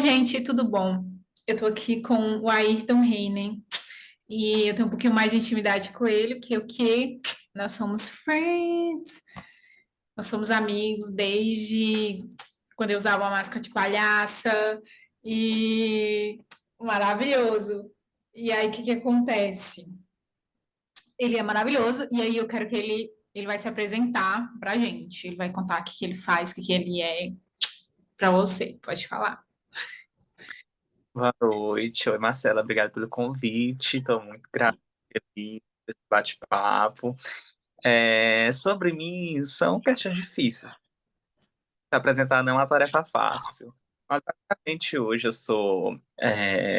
gente, tudo bom? Eu tô aqui com o Ayrton Reinen e eu tenho um pouquinho mais de intimidade com ele, porque o que nós somos friends, nós somos amigos desde quando eu usava uma máscara de palhaça e maravilhoso. E aí, o que que acontece? Ele é maravilhoso e aí eu quero que ele vai se apresentar pra gente. Ele vai contar o que que ele faz, o que que ele é pra você. Pode falar. Boa noite. Oi, Marcela. Obrigado pelo convite. Estou muito grato por esse bate-papo. Sobre mim, são questões difíceis. Se apresentar não é uma tarefa fácil. Mas, basicamente, hoje eu sou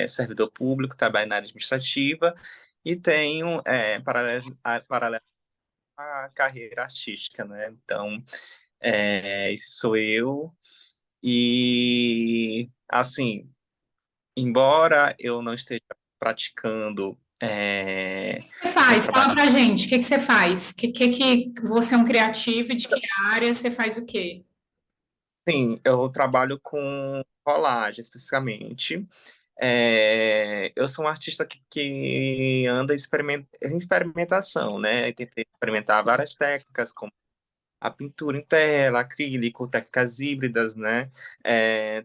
servidor público, trabalho na área administrativa e tenho, paralelo à carreira artística, né? Então, esse sou eu. E, assim, embora eu não esteja praticando Você meus faz? Fala trabalhos, pra gente, o que que você faz? Que você é um criativo e de que área você faz o quê? sim, eu trabalho com rolagem especificamente. Eu sou um artista que anda em experimentação, né? Eu tentei experimentar várias técnicas, como a pintura em tela, acrílico, técnicas híbridas, né?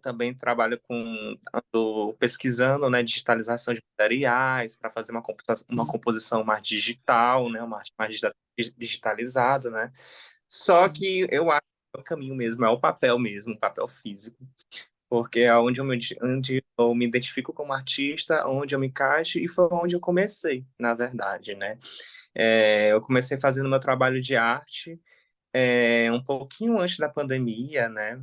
Também trabalho ando pesquisando, né, digitalização de materiais para fazer uma composição mais digital, né, uma arte mais digitalizada, né? Só que eu acho que o caminho mesmo é o papel mesmo, o papel físico, porque é onde eu me identifico como artista, onde eu me encaixo e foi onde eu comecei, na verdade, né? Eu comecei fazendo meu trabalho de arte um pouquinho antes da pandemia, né?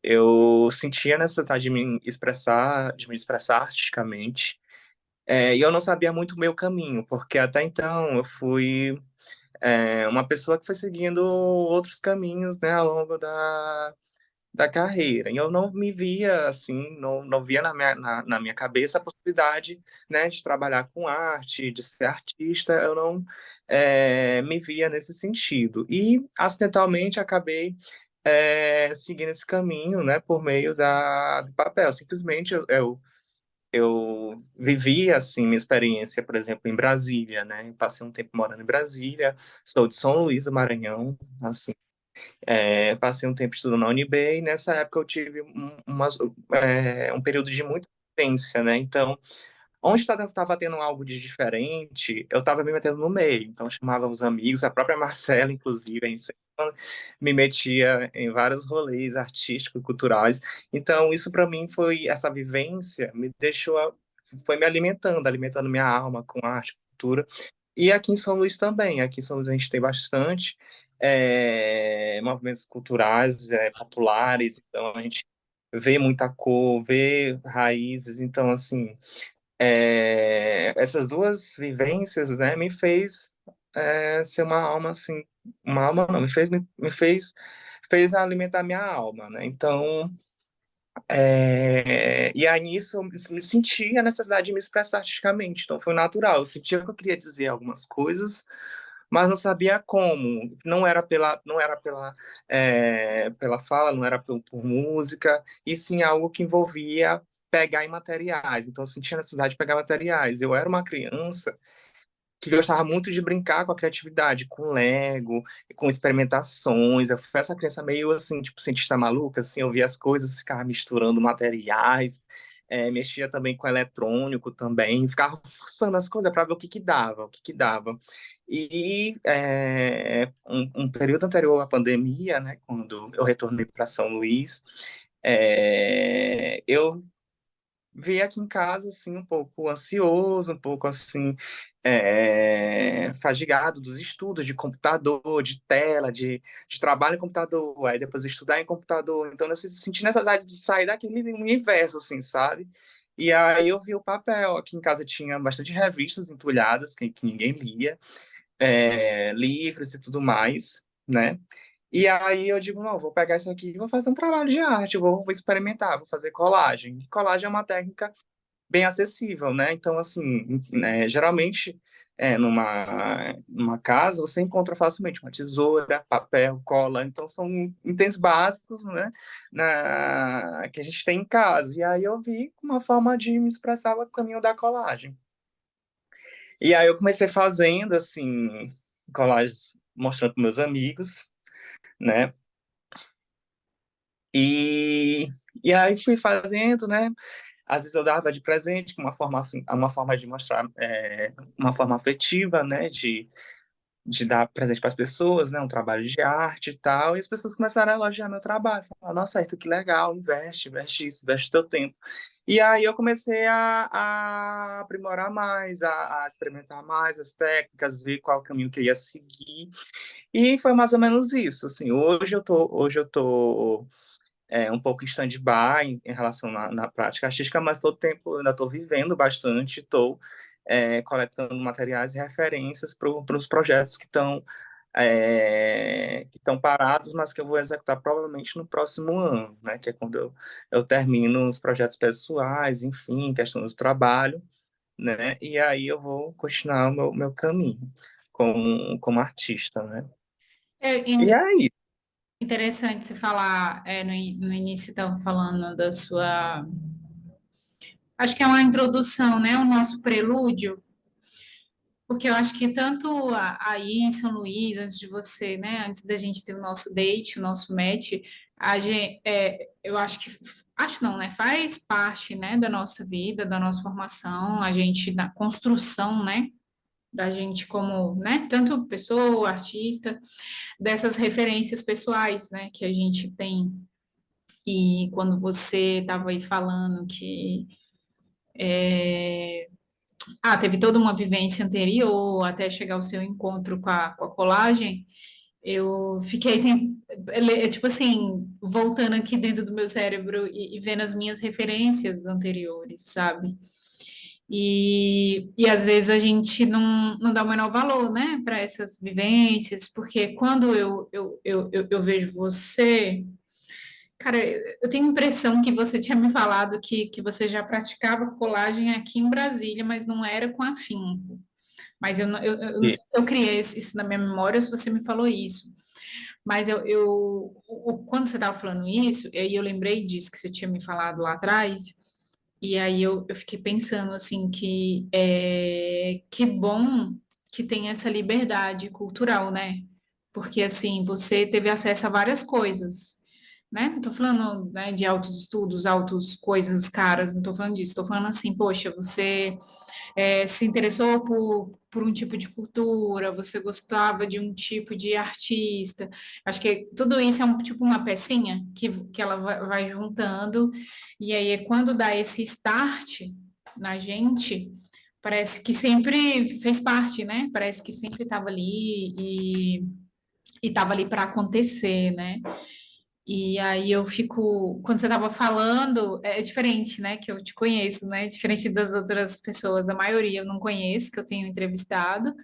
Eu sentia a necessidade de me expressar artisticamente, e eu não sabia muito o meu caminho, porque até então eu fui uma pessoa que foi seguindo outros caminhos, né, ao longo da carreira. E eu não me via assim, não via na minha cabeça a possibilidade, né, de trabalhar com arte, de ser artista. Eu não me via nesse sentido. E acidentalmente acabei seguindo esse caminho, né, por meio do papel. Simplesmente eu vivi assim minha experiência, por exemplo, em Brasília, né? Passei um tempo morando em Brasília. Sou de São Luís do Maranhão, assim. Passei um tempo estudando na UNB e nessa época eu tive um período de muita vivência, né? Então, onde estava tendo algo de diferente, eu estava me metendo no meio. Então, eu chamava os amigos, a própria Marcela, inclusive, a gente sempre me metia em vários rolês artísticos, culturais. Então, isso para mim essa vivência me deixou, foi me alimentando minha alma com arte, cultura. E aqui em São Luís também. Aqui em São Luís a gente tem bastante movimentos culturais populares, então a gente vê muita cor, vê raízes, então assim essas duas vivências, né, me fez ser uma alma assim, uma alma não, fez alimentar minha alma, né? Então e aí nisso eu me senti a necessidade de me expressar artisticamente, então foi natural. Eu sentia que eu queria dizer algumas coisas, mas não sabia como. Não era pela fala, não era por música, e sim algo que envolvia pegar em materiais. Então eu sentia a necessidade de pegar materiais. Eu era uma criança que gostava muito de brincar com a criatividade, com Lego, com experimentações. Eu fui essa criança meio assim, tipo, cientista maluca, assim, eu via as coisas, ficava misturando materiais, mexia também com eletrônico também, ficava forçando as coisas para ver o que que dava. E um período anterior à pandemia, né, quando eu retornei para São Luís, eu vi aqui em casa, assim, um pouco ansioso, um pouco, assim, fadigado dos estudos de computador, de tela, de trabalho em computador, aí depois estudar em computador. Então, eu senti necessidade de sair daquele universo, assim, sabe? E aí eu vi o papel. Aqui em casa tinha bastante revistas entulhadas que ninguém lia, livros e tudo mais, né? E aí eu digo, não, vou pegar isso aqui e vou fazer um trabalho de arte, vou experimentar, vou fazer colagem. Colagem é uma técnica bem acessível, né? Então, assim, geralmente, numa casa, você encontra facilmente uma tesoura, papel, cola, então são itens básicos, né, que a gente tem em casa. E aí eu vi uma forma de me expressar o caminho da colagem. E aí eu comecei fazendo, assim, colagens mostrando para meus amigos, né? E, e aí fui fazendo, né? Às vezes eu dava de presente, uma forma, assim, uma forma de mostrar, uma forma afetiva, né? De dar presente para as pessoas, né? Um trabalho de arte e tal. E as pessoas começaram a elogiar meu trabalho. Falaram, nossa, Arthur, que legal, investe isso, investe teu tempo. E aí eu comecei a aprimorar mais, a experimentar mais as técnicas, ver qual caminho que eu ia seguir. E foi mais ou menos isso, assim. Hoje eu tô um pouco em stand-by em relação na prática artística, mas todo tempo eu ainda estou vivendo bastante, estou coletando materiais e referências para os projetos que estão parados, mas que eu vou executar provavelmente no próximo ano, né? Que é quando eu termino os projetos pessoais, enfim, questão do trabalho, né? E aí eu vou continuar o meu caminho como artista, né? É E aí, interessante você falar, no início estava falando da sua, acho que é uma introdução, né? O nosso prelúdio, porque eu acho que tanto aí em São Luís, antes de você, né? Antes da gente ter o nosso date, o nosso match, eu acho que, acho não, né? Faz parte, né? Da nossa vida, da nossa formação, a gente na construção, né? Da gente como, né? Tanto pessoa, artista, dessas referências pessoais, né? Que a gente tem. E quando você estava aí falando que teve toda uma vivência anterior até chegar ao seu encontro com a colagem, eu fiquei, tipo assim, voltando aqui dentro do meu cérebro e vendo as minhas referências anteriores, sabe? E às vezes a gente não dá o menor valor, né, para essas vivências, porque quando eu vejo você. Cara, eu tenho a impressão que você tinha me falado que você já praticava colagem aqui em Brasília, mas não era com afinco. Mas eu não sei se eu criei isso na minha memória ou se você me falou isso. Mas quando você estava falando isso, aí eu lembrei disso que você tinha me falado lá atrás, e aí eu fiquei pensando assim que bom que tem essa liberdade cultural, né? Porque assim, você teve acesso a várias coisas, né? Não tô falando, né, de altos estudos, altos coisas caras, não tô falando disso. Tô falando assim, poxa, você se interessou por um tipo de cultura, você gostava de um tipo de artista. Acho que tudo isso é tipo uma pecinha que ela vai juntando, e aí quando dá esse start na gente, parece que sempre fez parte, né? Parece que sempre estava ali e estava ali para acontecer, né? E aí eu fico, quando você estava falando, é diferente, né? Que eu te conheço, né? Diferente das outras pessoas, a maioria eu não conheço, que eu tenho entrevistado,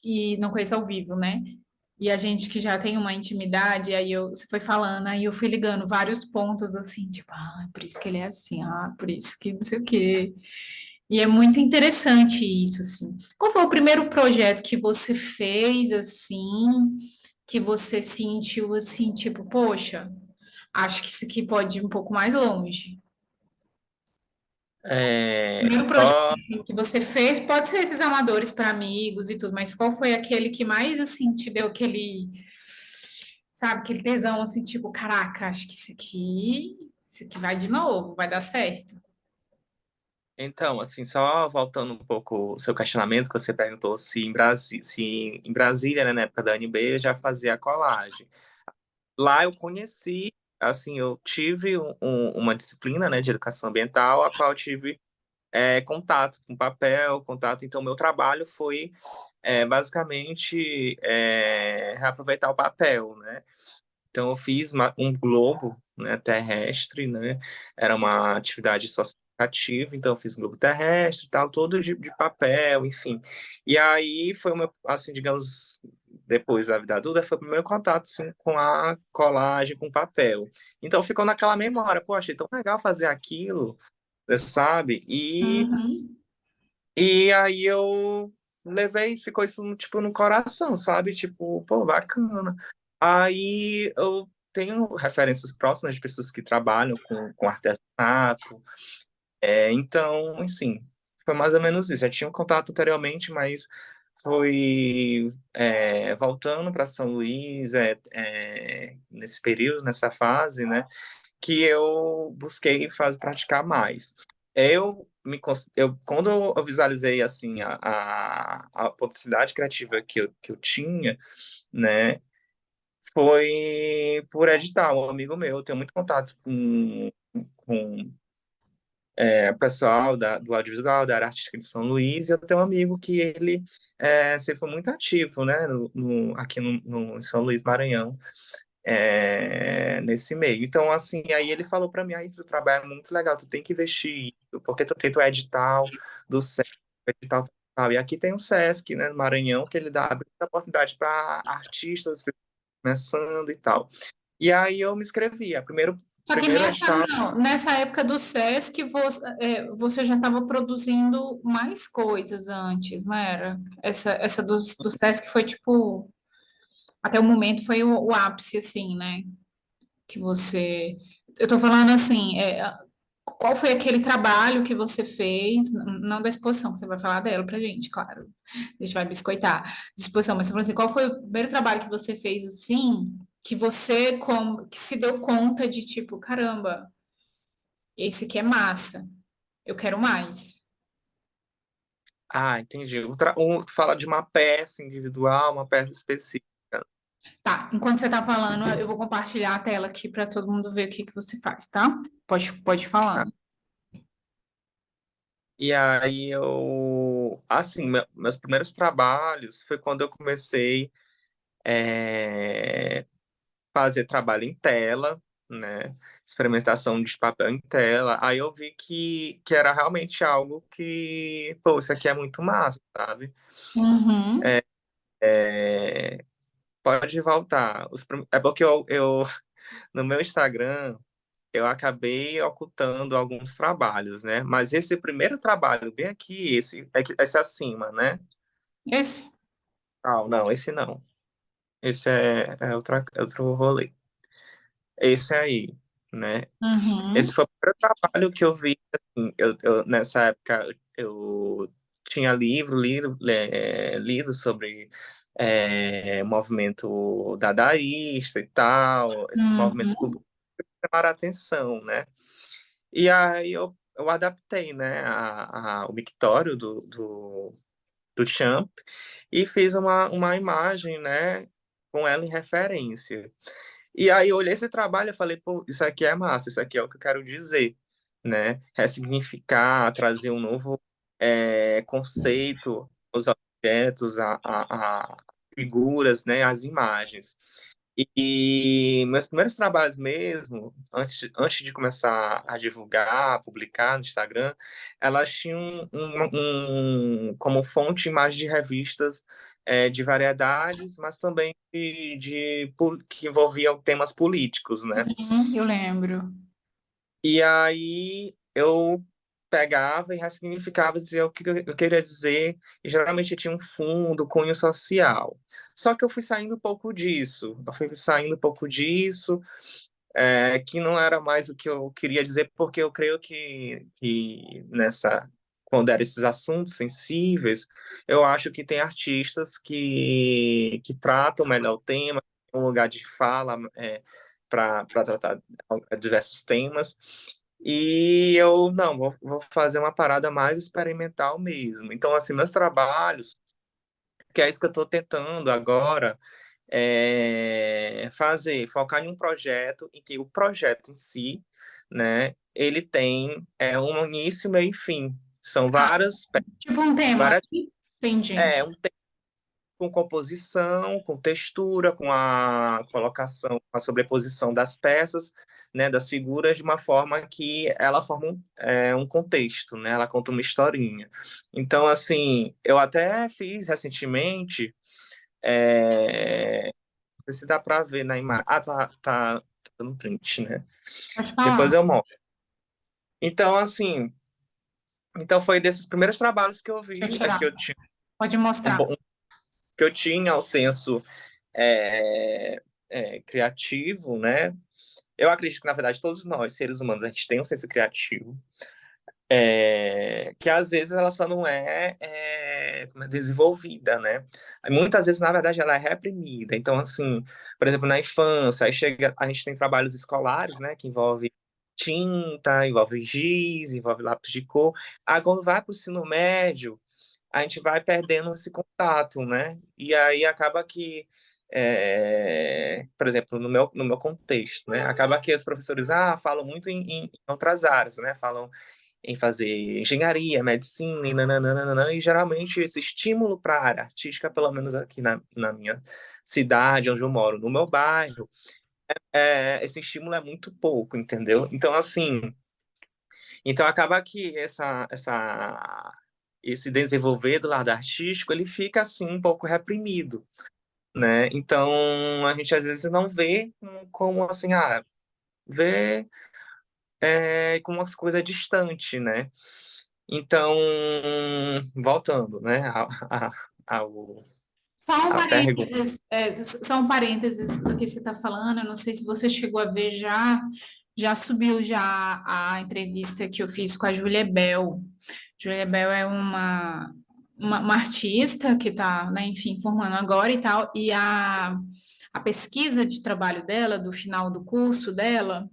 e não conheço ao vivo, né? E a gente que já tem uma intimidade, aí você foi falando, aí eu fui ligando vários pontos assim, tipo, por isso que ele é assim, por isso que não sei o quê. E é muito interessante isso, assim. Qual foi o primeiro projeto que você fez, assim, que você sentiu assim, tipo, poxa, acho que isso aqui pode ir um pouco mais longe. Primeiro projeto Ó, assim, que você fez, pode ser esses amadores para amigos e tudo, mas qual foi aquele que mais assim te deu aquele, sabe, aquele tesão assim, tipo, caraca, acho que isso aqui vai de novo, vai dar certo. então, assim, só voltando um pouco o seu questionamento, que você perguntou se em Brasília, né, na época da UNB, eu já fazia colagem. Lá eu conheci, assim, eu tive uma disciplina, né, de educação ambiental, a qual eu tive contato com papel, contato. Então, meu trabalho foi basicamente reaproveitar o papel, né? Então, eu fiz um globo, né, terrestre, né? Era uma atividade socioeducativa, então eu fiz um globo terrestre, e tal, todo de papel, enfim. E aí foi o meu, assim, digamos, depois da vida adulta, foi o primeiro contato, assim, com a colagem, com papel. Então ficou naquela memória, pô, achei tão legal fazer aquilo, sabe? Uhum. E aí eu levei, ficou isso, tipo, no coração, sabe? Tipo, pô, bacana. Aí eu tenho referências próximas de pessoas que trabalham com artesanato. Então, assim, foi mais ou menos isso. Já tinha um contato anteriormente, mas foi voltando para São Luís, nesse período, nessa fase, né? Que eu busquei praticar mais. Quando eu visualizei assim a potencialidade criativa que eu tinha, né, foi por edital. Um amigo meu, eu tenho muito contato com pessoal do audiovisual, da área artística de São Luís, e eu tenho um amigo que ele sempre foi muito ativo, né, aqui no São Luís, Maranhão, nesse meio. Então, assim, aí ele falou para mim, aí, tu trabalho é muito legal, tu tem que investir isso, porque tu tem o edital do SESC, edital tal. E aqui tem o SESC, né, no Maranhão, que ele dá abre muita oportunidade para artistas começando e tal. E aí eu me inscrevi. Só que Primeiro nessa, edital. não, nessa época do SESC, você já estava produzindo mais coisas antes, não era? Essa do SESC foi tipo, até o momento foi o ápice, assim, né? Que você. Eu tô falando assim, qual foi aquele trabalho que você fez, não da exposição, que você vai falar dela pra gente, claro. A gente vai biscoitar de exposição, mas você falou assim, qual foi o primeiro trabalho que você fez assim, que você que se deu conta de tipo, caramba, esse aqui é massa, eu quero mais. Ah, entendi. Tu fala de uma peça individual, uma peça específica. Tá, enquanto você tá falando, eu vou compartilhar a tela aqui para todo mundo ver o que que você faz, tá? Pode ir Tá? falando. E aí assim, meus primeiros trabalhos foi quando eu comecei a fazer trabalho em tela, né? Experimentação de papel em tela. Aí eu vi que era realmente algo que, pô, isso aqui é muito massa, sabe? Uhum. É, pode voltar. É porque no meu Instagram, eu acabei ocultando alguns trabalhos, né? Mas esse primeiro trabalho, bem aqui, esse acima, né? Esse? Não, esse não. Esse é outro rolê. Esse aí, né? Esse Uhum. foi o primeiro trabalho que eu vi, assim, nessa época eu tinha lido sobre movimento dadaísta e tal, esses movimentos Uhum. chamaram a atenção, né? E aí eu adaptei, né, o mictório do Champ e fiz uma imagem, né, com ela em referência. E aí eu olhei esse trabalho e falei, pô, isso aqui é massa, isso aqui é o que eu quero dizer, né? Ressignificar, trazer um novo conceito aos objetos, a figuras, né, as imagens. E meus primeiros trabalhos mesmo, antes de começar a divulgar, a publicar no Instagram, elas tinham como fonte imagens de revistas de variedades, mas também que envolviam temas políticos, né? Eu lembro. E aí eu pegava e ressignificava, dizia o que eu queria dizer, e geralmente tinha um fundo, cunho social. Só que eu fui saindo um pouco disso, que não era mais o que eu queria dizer, porque eu creio que quando eram esses assuntos sensíveis, eu acho que tem artistas que tratam melhor o tema, um lugar de fala para tratar diversos temas. E eu, não, vou fazer uma parada mais experimental mesmo. Então, assim, meus trabalhos, que é isso que eu estou tentando agora, focar em um projeto em que o projeto em si, né, ele tem um início, meio e fim. São Tipo um tema. várias, Entendi. um com composição, com textura, com a colocação, a sobreposição das peças, né, das figuras, de uma forma que ela forma um contexto, né, ela conta uma historinha. Então, assim, eu até fiz recentemente, não sei se dá para ver na imagem. Ah, tá no print, né? Pode Depois falar. eu mostro. Então, assim. Então foi desses primeiros trabalhos que eu Deixa eu vi, tirar. que eu tinha Pode um, mostrar. que eu tinha o senso é, criativo, né? Eu acredito que, na verdade, todos nós, seres humanos, a gente tem um senso criativo, que às vezes ela só não como é desenvolvida, né? Muitas vezes, na verdade, ela é reprimida. Então, assim, por exemplo, na infância, aí chega, a gente tem trabalhos escolares, né, que envolve tinta, envolve giz, envolve lápis de cor. Aí, quando vai para o ensino médio, a gente vai perdendo esse contato, né? E aí acaba que, por exemplo, no meu contexto, né? Acaba que os professores falam muito em outras áreas, né? Falam em fazer engenharia, medicina, e nananana, e geralmente esse estímulo para a área artística, pelo menos aqui na minha cidade, onde eu moro, no meu bairro, esse estímulo é muito pouco, entendeu? Então, assim, então acaba que esse desenvolver do lado artístico, ele fica, assim, um pouco reprimido, né? Então, a gente às vezes não vê como assim, vê como uma coisa distante, né? Então, voltando, né, ao, Só um à pergunta. parênteses, só um parênteses do que você está falando. Eu não sei se você chegou a ver já subiu já a entrevista que eu fiz com a Júlia Bel. Júlia Bel é uma artista que está, né, enfim, formando agora e tal, e a pesquisa de trabalho dela, do final do curso dela,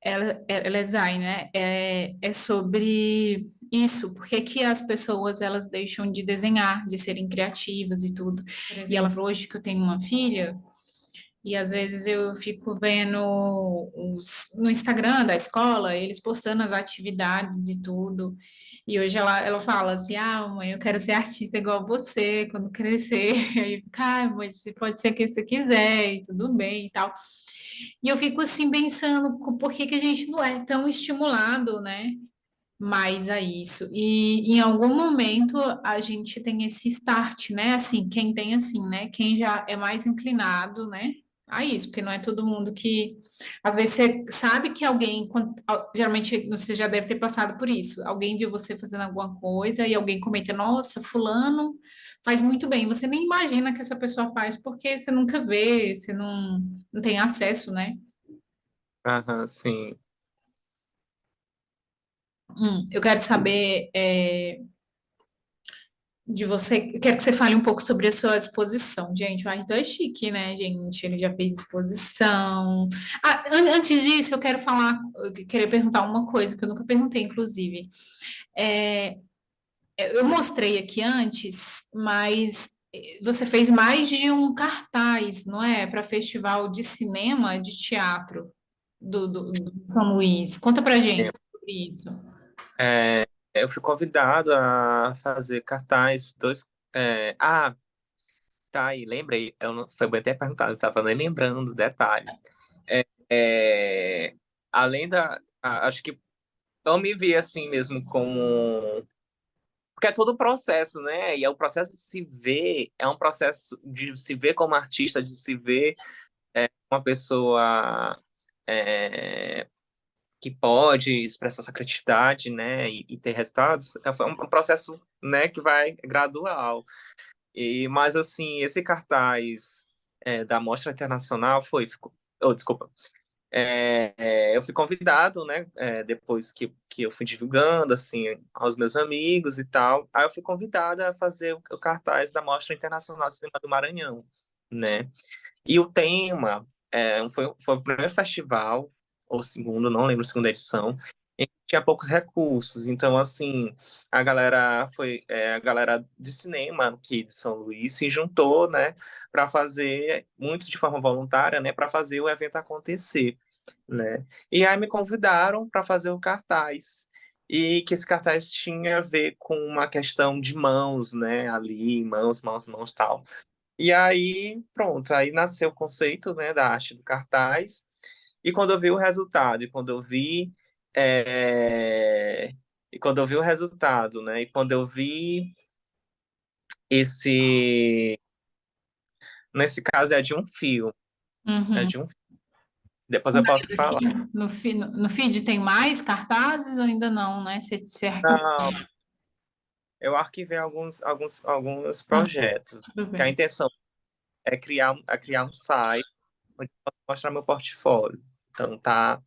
ela é design, né? É sobre isso, porque que as pessoas elas deixam de desenhar, de serem criativas e tudo. Por exemplo, e ela falou hoje que eu tenho uma filha, e às vezes eu fico vendo no Instagram da escola, eles postando as atividades e tudo. E hoje ela fala assim: mãe, eu quero ser artista igual você quando crescer. Aí eu fico, mãe, você pode ser o que você quiser, e tudo bem e tal. E eu fico assim pensando por que que a gente não é tão estimulado, né? Mais a isso. E em algum momento a gente tem esse start, né? Assim, quem tem assim, né? Quem já é mais inclinado, né? A isso, porque não é todo mundo que. Às vezes você sabe que alguém, geralmente você já deve ter passado por isso. Alguém viu você fazendo alguma coisa e alguém comenta, nossa, fulano faz muito bem. Você nem imagina que essa pessoa faz porque você nunca vê, você não tem acesso, né? Aham, sim. Eu quero saber de você, eu quero que você fale um pouco sobre a sua exposição. Gente, o Arthur é chique, né, gente? Ele já fez exposição. Antes disso, eu quero falar, eu queria perguntar uma coisa que eu nunca perguntei, inclusive. É, eu mostrei aqui antes, mas você fez mais de um cartaz, não é? Para festival de cinema, de teatro do São Luís. Conta pra gente sobre isso. Eu fui convidado a fazer cartaz, tá aí, lembrei, foi bem até perguntado, eu tava nem lembrando do detalhe. É, é, além acho que eu me vi assim mesmo como. Porque é todo o processo, né? E é o processo de se ver, é um processo de se ver como artista, de se ver uma pessoa é, que pode expressar essa criatividade, né? E ter resultados. Foi um processo, né, que vai gradual. Mas, assim, esse cartaz da Mostra Internacional desculpa. Eu fui convidado, né, depois que eu fui divulgando, assim, aos meus amigos e tal. Aí eu fui convidado a fazer o cartaz da Mostra Internacional de Cinema do Maranhão, né? E o tema foi o primeiro festival, ou o segundo, não lembro a segunda edição, e tinha poucos recursos. Então, assim, a galera de cinema aqui de São Luís se juntou, né, para fazer, muitos de forma voluntária, né, para fazer o evento acontecer, né? E aí me convidaram para fazer o cartaz. E que esse cartaz tinha a ver com uma questão de mãos, né? Ali, mãos, mãos, mãos, tal. E aí, pronto, aí nasceu o conceito, né, da arte do cartaz. E quando eu vi o resultado, é, e quando eu vi o resultado, né, e quando eu vi esse, nesse caso é de um filme, é Uhum. de um, depois eu posso falar. No feed tem mais cartazes ou ainda não, né? Você Não, arquivou? eu arquivei alguns Ah, projetos, tudo que a bem. intenção é criar um site onde eu posso mostrar meu portfólio. Então, tá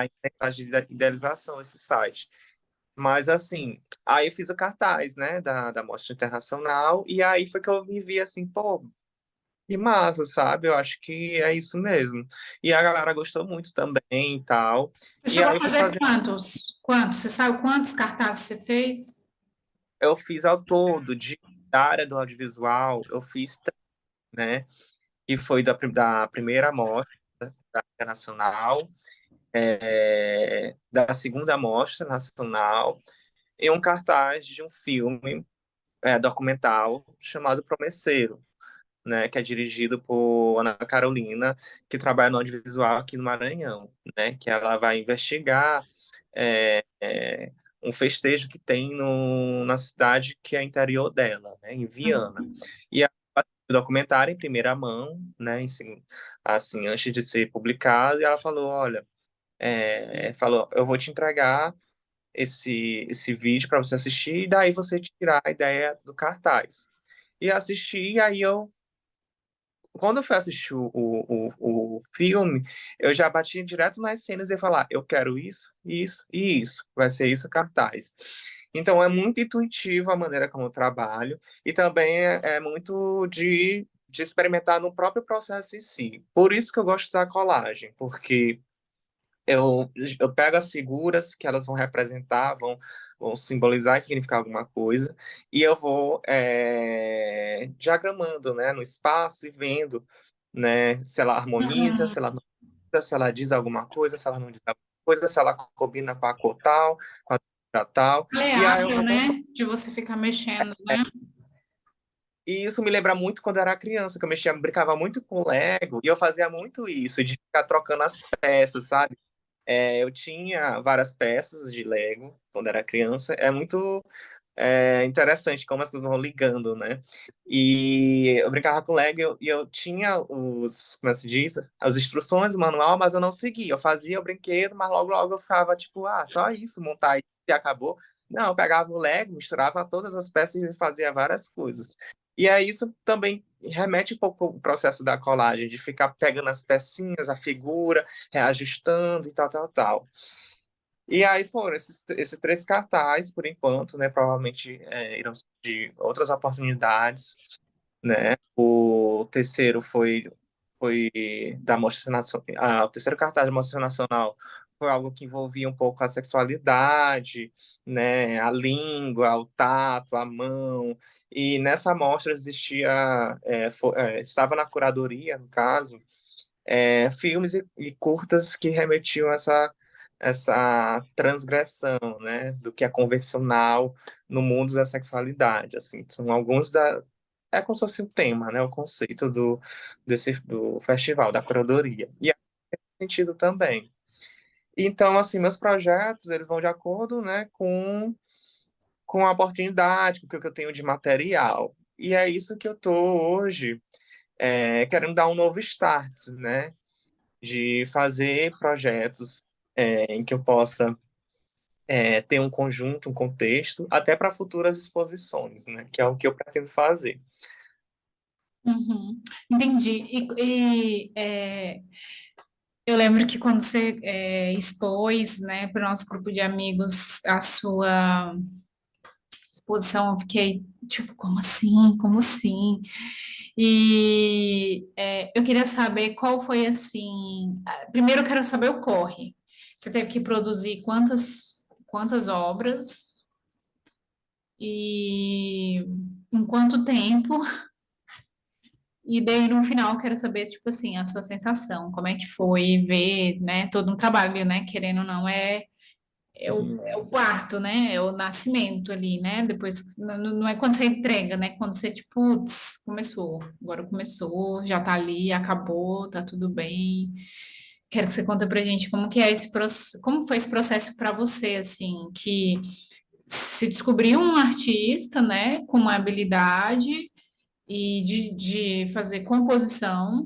em fase de idealização esse site. Mas, assim, aí eu fiz o cartaz, né, da Mostra Internacional, e aí foi que eu me vi assim, pô, que massa, sabe? Eu acho que é isso mesmo. E a galera gostou muito também e tal. Você E chegou aí a eu fui fazer fazer, quantos? Quantos? Você sabe quantos cartazes você fez? eu fiz ao todo, da área do audiovisual, eu fiz, né, e foi da primeira mostra da Internacional, da segunda mostra nacional, e um cartaz de um filme documental chamado Promesseiro, né, que é dirigido por Ana Carolina, que trabalha no audiovisual aqui no Maranhão, né, que ela vai investigar é, é, um festejo que tem na cidade que é interior dela, né, em Viana. E o documentário em primeira mão, né, assim, antes de ser publicado, e ela falou, olha, falou, eu vou te entregar esse vídeo para você assistir, e daí você tirar a ideia do cartaz. E assisti, e aí quando eu fui assistir o filme, eu já bati direto nas cenas e ia falar, eu quero isso, isso e isso. Vai ser isso o cartaz. Então é muito intuitivo a maneira como eu trabalho e também é muito de experimentar no próprio processo em si. Por isso que eu gosto de usar colagem, porque eu pego as figuras que elas vão representar, vão simbolizar e significar alguma coisa, e eu vou diagramando, né, no espaço e vendo, né, se ela harmoniza, Uhum. se ela não harmoniza, se ela diz alguma coisa, se ela não diz alguma coisa, se ela combina com a cor tal, com a cor tal, e aí eu Maleável, vou né? De você ficar mexendo, né? e isso me lembra muito quando eu era criança, que eu brincava muito com Lego, e eu fazia muito isso, de ficar trocando as peças, sabe? Eu tinha várias peças de Lego quando era criança. É muito interessante como as coisas vão ligando, né? E eu brincava com Lego e eu tinha como é que se diz? As instruções, o manual, mas eu não seguia. Eu fazia o brinquedo, mas logo, logo eu ficava tipo, só isso, montar e acabou. Não, eu pegava o Lego, misturava todas as peças e fazia várias coisas. E aí isso também remete um pouco ao processo da colagem, de ficar pegando as pecinhas, a figura, reajustando e tal, tal, tal. E aí foram esses três cartazes, por enquanto, né? Provavelmente irão surgir outras oportunidades, né? O terceiro foi da Mostra Nacional. O terceiro cartaz da Mostra Nacional foi algo que envolvia um pouco a sexualidade, né? A língua, o tato, a mão. E nessa mostra estava na curadoria, no caso, filmes e curtas que remetiam a essa transgressão, né, do que é convencional no mundo da sexualidade, assim, são alguns é como se fosse o tema, né, o conceito do festival, da curadoria, e é sentido também. Então, assim, meus projetos, eles vão de acordo, né, com a oportunidade, com o que eu tenho de material, e é isso que eu tô hoje, querendo dar um novo start, né, de fazer projetos em que eu possa ter um conjunto, um contexto, até para futuras exposições, né? Que é o que eu pretendo fazer. Uhum. Entendi. Eu lembro que quando você expôs, né, para o nosso grupo de amigos a sua exposição, eu fiquei tipo, como assim? Como assim? Eu queria saber qual foi assim. Primeiro, eu quero saber o corre. Você teve que produzir quantas obras e em quanto tempo? E daí, no final, eu quero saber, tipo assim, a sua sensação, como é que foi ver, né, todo um trabalho, né, querendo ou não, é o parto, né, é o nascimento ali, né, depois, não é quando você entrega, né, quando você, tipo, putz, começou, agora começou, já tá ali, acabou, tá tudo bem. Quero que você conta pra gente como que é como foi esse processo para você, assim, que se descobriu um artista, né, com uma habilidade, e de fazer composição,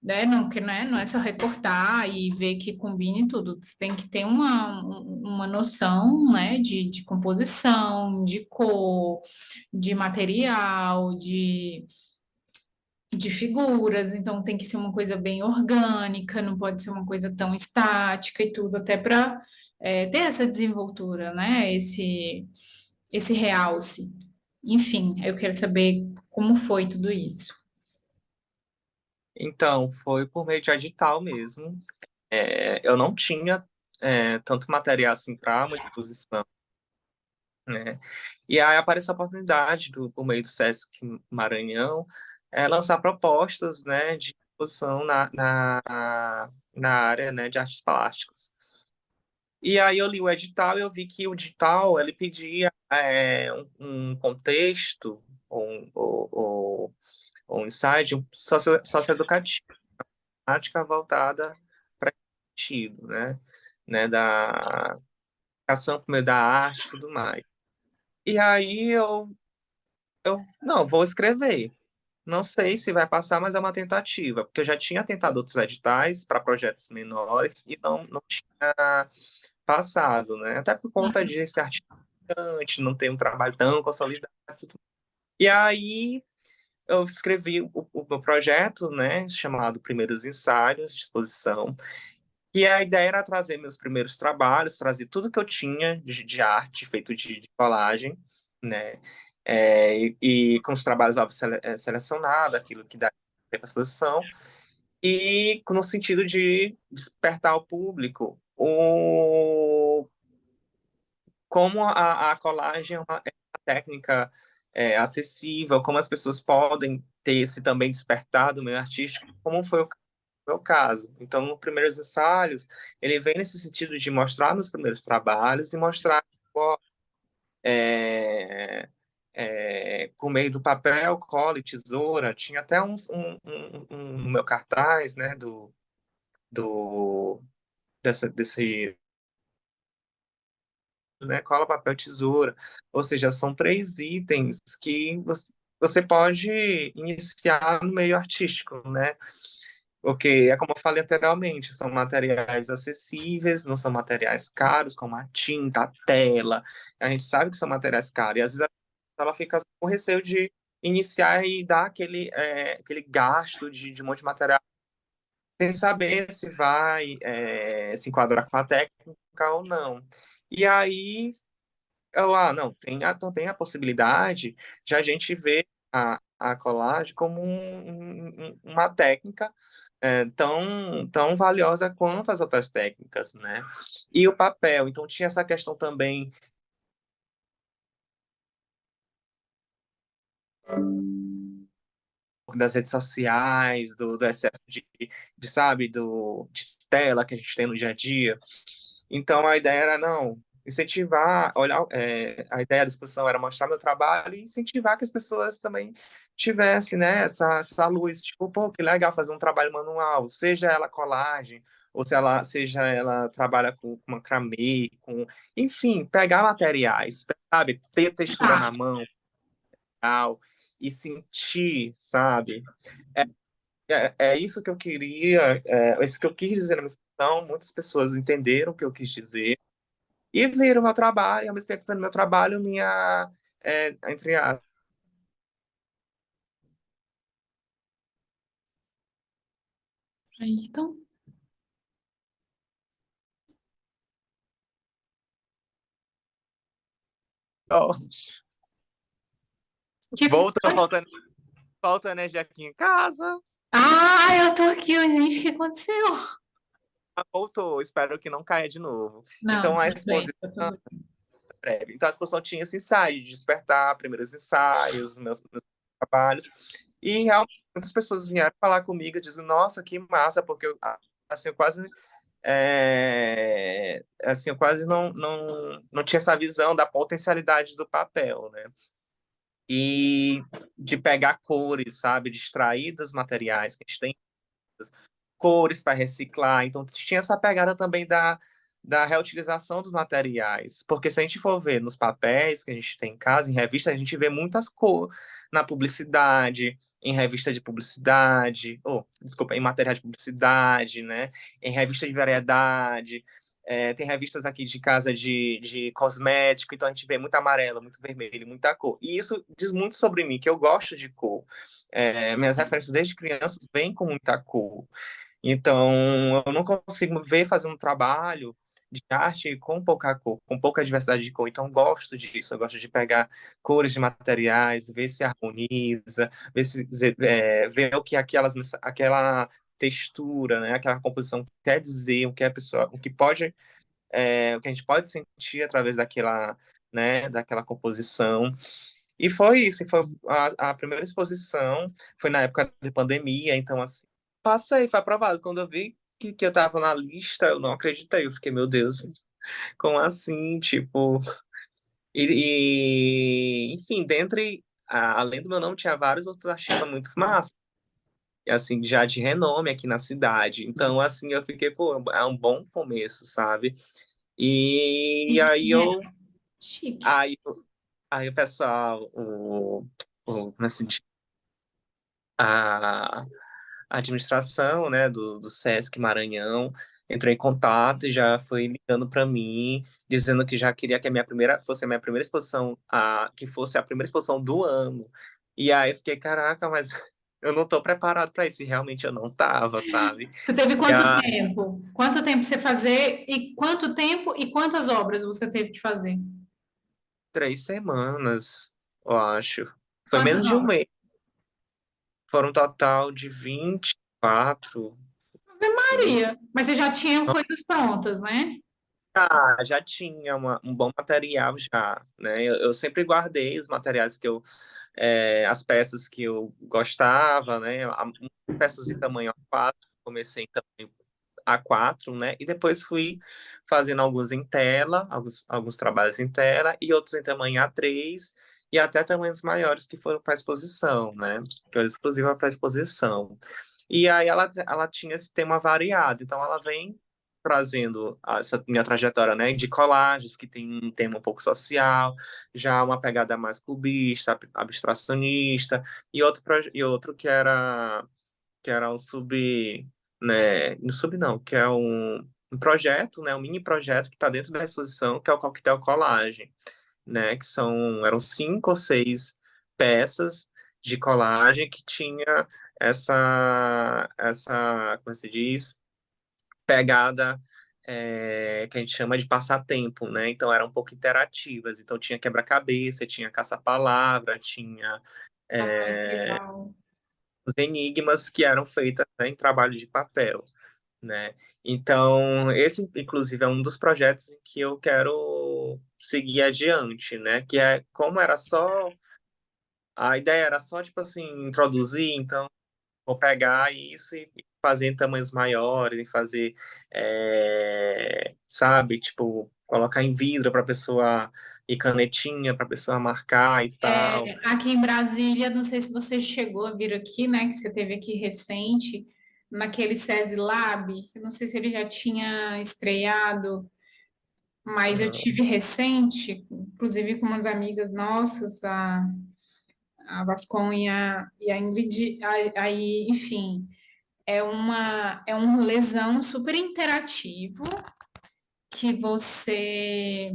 né? Não, que, né? Não é só recortar e ver que combine tudo. Você tem que ter uma noção, né? De composição, de cor, de material, de figuras. Então tem que ser uma coisa bem orgânica, não pode ser uma coisa tão estática e tudo, até para ter essa desenvoltura, né? Esse realce. Enfim, eu quero saber como foi tudo isso. Então, foi por meio de edital mesmo. Eu não tinha tanto material assim para uma exposição, né? E aí apareceu a oportunidade, por meio do Sesc Maranhão, lançar propostas, né, de exposição na área, né, de artes plásticas. E aí eu li o edital e eu vi que o edital, ele pedia um contexto, ou um insight socioeducativo, prática voltada para esse sentido, né, da educação por meio da arte e tudo mais. E aí não, vou escrever. Não sei se vai passar, mas é uma tentativa, porque eu já tinha tentado outros editais para projetos menores e não tinha passado, né? Até por conta de ser artista, não ter um trabalho tão consolidado. E aí eu escrevi o meu projeto, né, chamado Primeiros Ensaios de Exposição, e a ideia era trazer meus primeiros trabalhos, trazer tudo que eu tinha de arte, feito de colagem, né? E com os trabalhos óbvio, selecionados, aquilo que dá para a exposição, e no sentido de despertar o público como a colagem é uma técnica acessível, como as pessoas podem ter esse também despertado do meio artístico, como foi o meu caso. Então, nos primeiros ensaios, ele vem nesse sentido de mostrar meus primeiros trabalhos e mostrar ó, é, por meio do papel, cola e tesoura. Tinha até no meu cartaz, né, do, desse, né, cola, papel, tesoura. Ou seja, são três itens que você pode iniciar no meio artístico, né? Porque, é como eu falei anteriormente, são materiais acessíveis, não são materiais caros, como a tinta, a tela. A gente sabe que são materiais caros, e às vezes ela fica com receio de iniciar e dar aquele gasto de um monte de material, sem saber se vai se enquadrar com a técnica ou não. E aí não, tem também a possibilidade de a gente ver a colagem como uma técnica tão valiosa quanto as outras técnicas, né? E o papel, então tinha essa questão também das redes sociais, do excesso sabe, de tela que a gente tem no dia a dia. Então a ideia era, não, incentivar, olhar, a ideia da exposição era mostrar meu trabalho e incentivar que as pessoas também tivessem, né, essa luz, tipo, pô, que legal fazer um trabalho manual, seja ela colagem, ou seja ela trabalha com macramê, enfim, pegar materiais, sabe, ter textura Tá. na mão, tal, e sentir, sabe? É, é isso que eu queria, é isso que eu quis dizer na minha exposição. Muitas pessoas entenderam o que eu quis dizer e viram o meu trabalho, e ao mesmo tempo vendo meu trabalho, entre as. Aí, então, Oh, que volta, falta energia aqui em casa. eu tô aqui, ó, gente, o que aconteceu? Voltou, espero que não caia de novo. Não, Então a tudo bem, exposição tá tudo bem. breve. Então a exposição tinha esse ensaio de despertar, primeiros ensaios, meus trabalhos. E realmente muitas pessoas vieram falar comigo, dizendo, nossa, que massa, porque assim, eu quase não tinha essa visão da potencialidade do papel, né? E de pegar cores, sabe? De extrair dos materiais que a gente tem cores para reciclar. Então tinha essa pegada também da reutilização dos materiais. Porque se a gente for ver nos papéis que a gente tem em casa, em revista, a gente vê muitas cores na publicidade, em revista de publicidade, ou, desculpa, em material de publicidade, né? Em revista de variedade. Tem revistas aqui de casa de cosmético, então a gente vê muito amarelo, muito vermelho, muita cor. E isso diz muito sobre mim, que eu gosto de cor. Minhas referências desde crianças vêm com muita cor. Então, eu não consigo ver fazendo um trabalho de arte com pouca cor, com pouca diversidade de cor. Então, eu gosto disso. Eu gosto de pegar cores de materiais, ver se harmoniza, ver o que aquela textura, né, aquela composição quer dizer, o que a pessoa, o que pode, o que a gente pode sentir através daquela, né, daquela composição. E foi isso, foi a primeira exposição, foi na época de pandemia, então assim, passei, foi aprovado. Quando eu vi que eu tava na lista, eu não acreditei, eu fiquei, meu Deus, como assim? Tipo, enfim, além do meu nome, tinha vários outros artistas muito massa, assim, já de renome aqui na cidade. Então, assim, eu fiquei, pô, é um bom começo, sabe? E Chique, aí né? eu, Chique. aí, aí o pessoal, como assim, a administração, né, do Sesc Maranhão entrou em contato e já foi ligando para mim, dizendo que já queria que fosse a minha primeira exposição, que fosse a primeira exposição do ano. E aí eu fiquei, caraca, mas eu não tô preparado para isso, e realmente eu não tava, sabe? Você teve E quanto há tempo? Quanto tempo você fazer e quanto tempo e quantas obras você teve que fazer? 3 semanas, eu acho. Foi Quantas menos de um obras? mês. Foram um total de 24. Maria, mas você já tinha coisas prontas, né? Já tinha um bom material já, né? Eu sempre guardei os materiais as peças que eu gostava, né? Peças em tamanho A4, comecei em tamanho A4, né? E depois fui fazendo alguns em tela, alguns trabalhos em tela e outros em tamanho A3 e até tamanhos maiores que foram para exposição, né? Que foi exclusiva para exposição. E aí ela tinha esse tema variado, então ela vem trazendo essa minha trajetória, né, de colagens, que tem um tema um pouco social, já uma pegada mais cubista, abstracionista, e outro que era um né, no sub não, que é um projeto, né, um mini projeto que está dentro da exposição, que é o Coquetel Colagem, né, eram 5 ou 6 peças de colagem que tinha como se diz, pegada que a gente chama de passatempo, né? Então eram um pouco interativas. Então tinha quebra-cabeça, tinha caça-palavra, tinha Ai, que é, legal. os enigmas que eram feitos, né, em trabalho de papel, né? Então esse, inclusive, é um dos projetos em que eu quero seguir adiante, né? Que é como era só a ideia era só tipo assim introduzir, então vou pegar isso e fazer em tamanhos maiores, e fazer, sabe, tipo, colocar em vidro para pessoa e canetinha para pessoa marcar e tal. Aqui em Brasília, não sei se você chegou a vir aqui, né? Que você teve aqui recente, naquele SESI Lab. Eu não sei se ele já tinha estreado, mas eu Não. tive recente, inclusive com umas amigas nossas, a Vascon e a Ingrid. Aí, enfim, é um lesão super interativo que você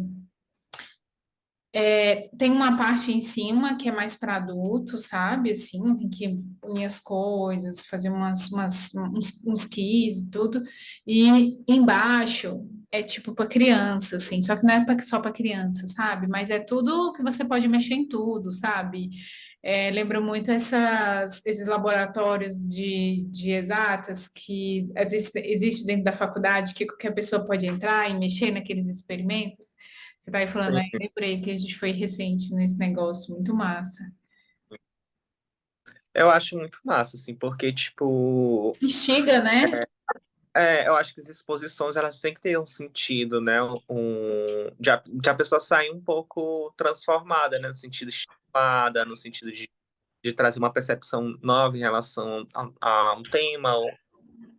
tem uma parte em cima que é mais para adulto, sabe? Assim, tem que unir as coisas, fazer uns quiz e tudo. E embaixo é tipo para criança, assim, só que não é só para criança, sabe? Mas é tudo que você pode mexer em tudo, sabe? Lembra muito esses laboratórios de exatas que existe dentro da faculdade que qualquer pessoa pode entrar e mexer naqueles experimentos. Você tá aí falando, aí Sim. lembrei que a gente foi recente nesse negócio, muito massa. Eu acho muito massa, assim, porque, tipo, Instiga, né? eu acho que as exposições, elas têm que ter um sentido, né, de a pessoa sair um pouco transformada, né, no sentido estimulada, no sentido de trazer uma percepção nova em relação a um tema,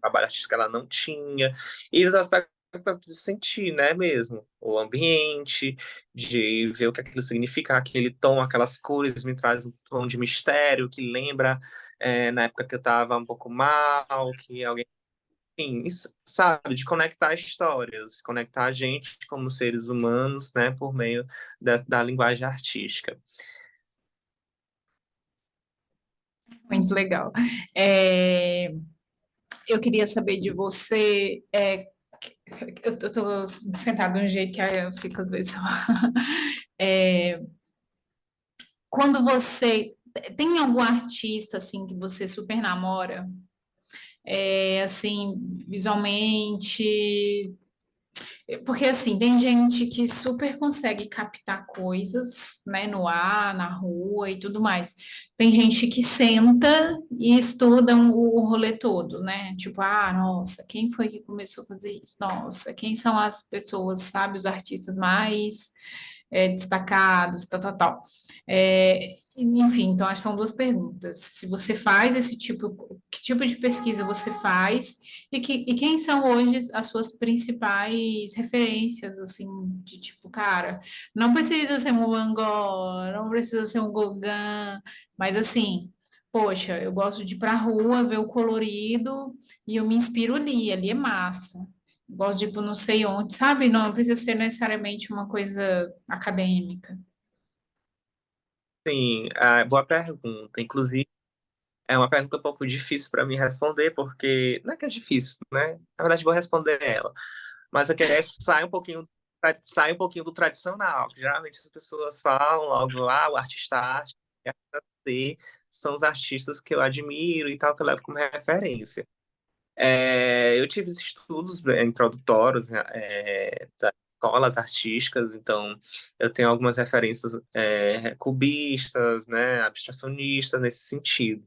trabalho artístico que ela não tinha. E os aspectos para sentir, né, mesmo, o ambiente, de ver o que aquilo significa, aquele tom, aquelas cores me traz um tom de mistério que lembra na época que eu estava um pouco mal, que alguém, enfim, sabe, de conectar histórias, conectar a gente como seres humanos, né, por meio da linguagem artística. Muito legal. É, eu queria saber de você. Eu tô sentada de um jeito que eu fico às vezes só. É, quando você tem algum artista assim que você super namora, assim, visualmente, porque assim, tem gente que super consegue captar coisas, né, no ar, na rua e tudo mais. Tem gente que senta e estuda o rolê todo, né? Tipo, ah, nossa, quem foi que começou a fazer isso? Nossa, quem são as pessoas, sabe, os artistas mais destacados, tal, tal, tal. Enfim, então acho que são duas perguntas. Se você faz esse tipo, que tipo de pesquisa você faz? E quem são hoje as suas principais referências, assim, de tipo, cara, não precisa ser um Van Gogh, não precisa ser um Gauguin, mas assim, poxa, eu gosto de ir pra rua, ver o colorido e eu me inspiro ali é massa. Gosto de ir pro não sei onde, sabe? Não precisa ser necessariamente uma coisa acadêmica. Sim, boa pergunta. Inclusive, é uma pergunta um pouco difícil para mim responder, porque não é que é difícil, né? Na verdade, vou responder ela. Mas eu queria sai um pouquinho do tradicional. Geralmente as pessoas falam logo lá, o artista arte, o artista C, são os artistas que eu admiro e tal, que eu levo como referência. Eu tive estudos introdutórios das escolas artísticas, então eu tenho algumas referências cubistas, né, abstracionistas nesse sentido.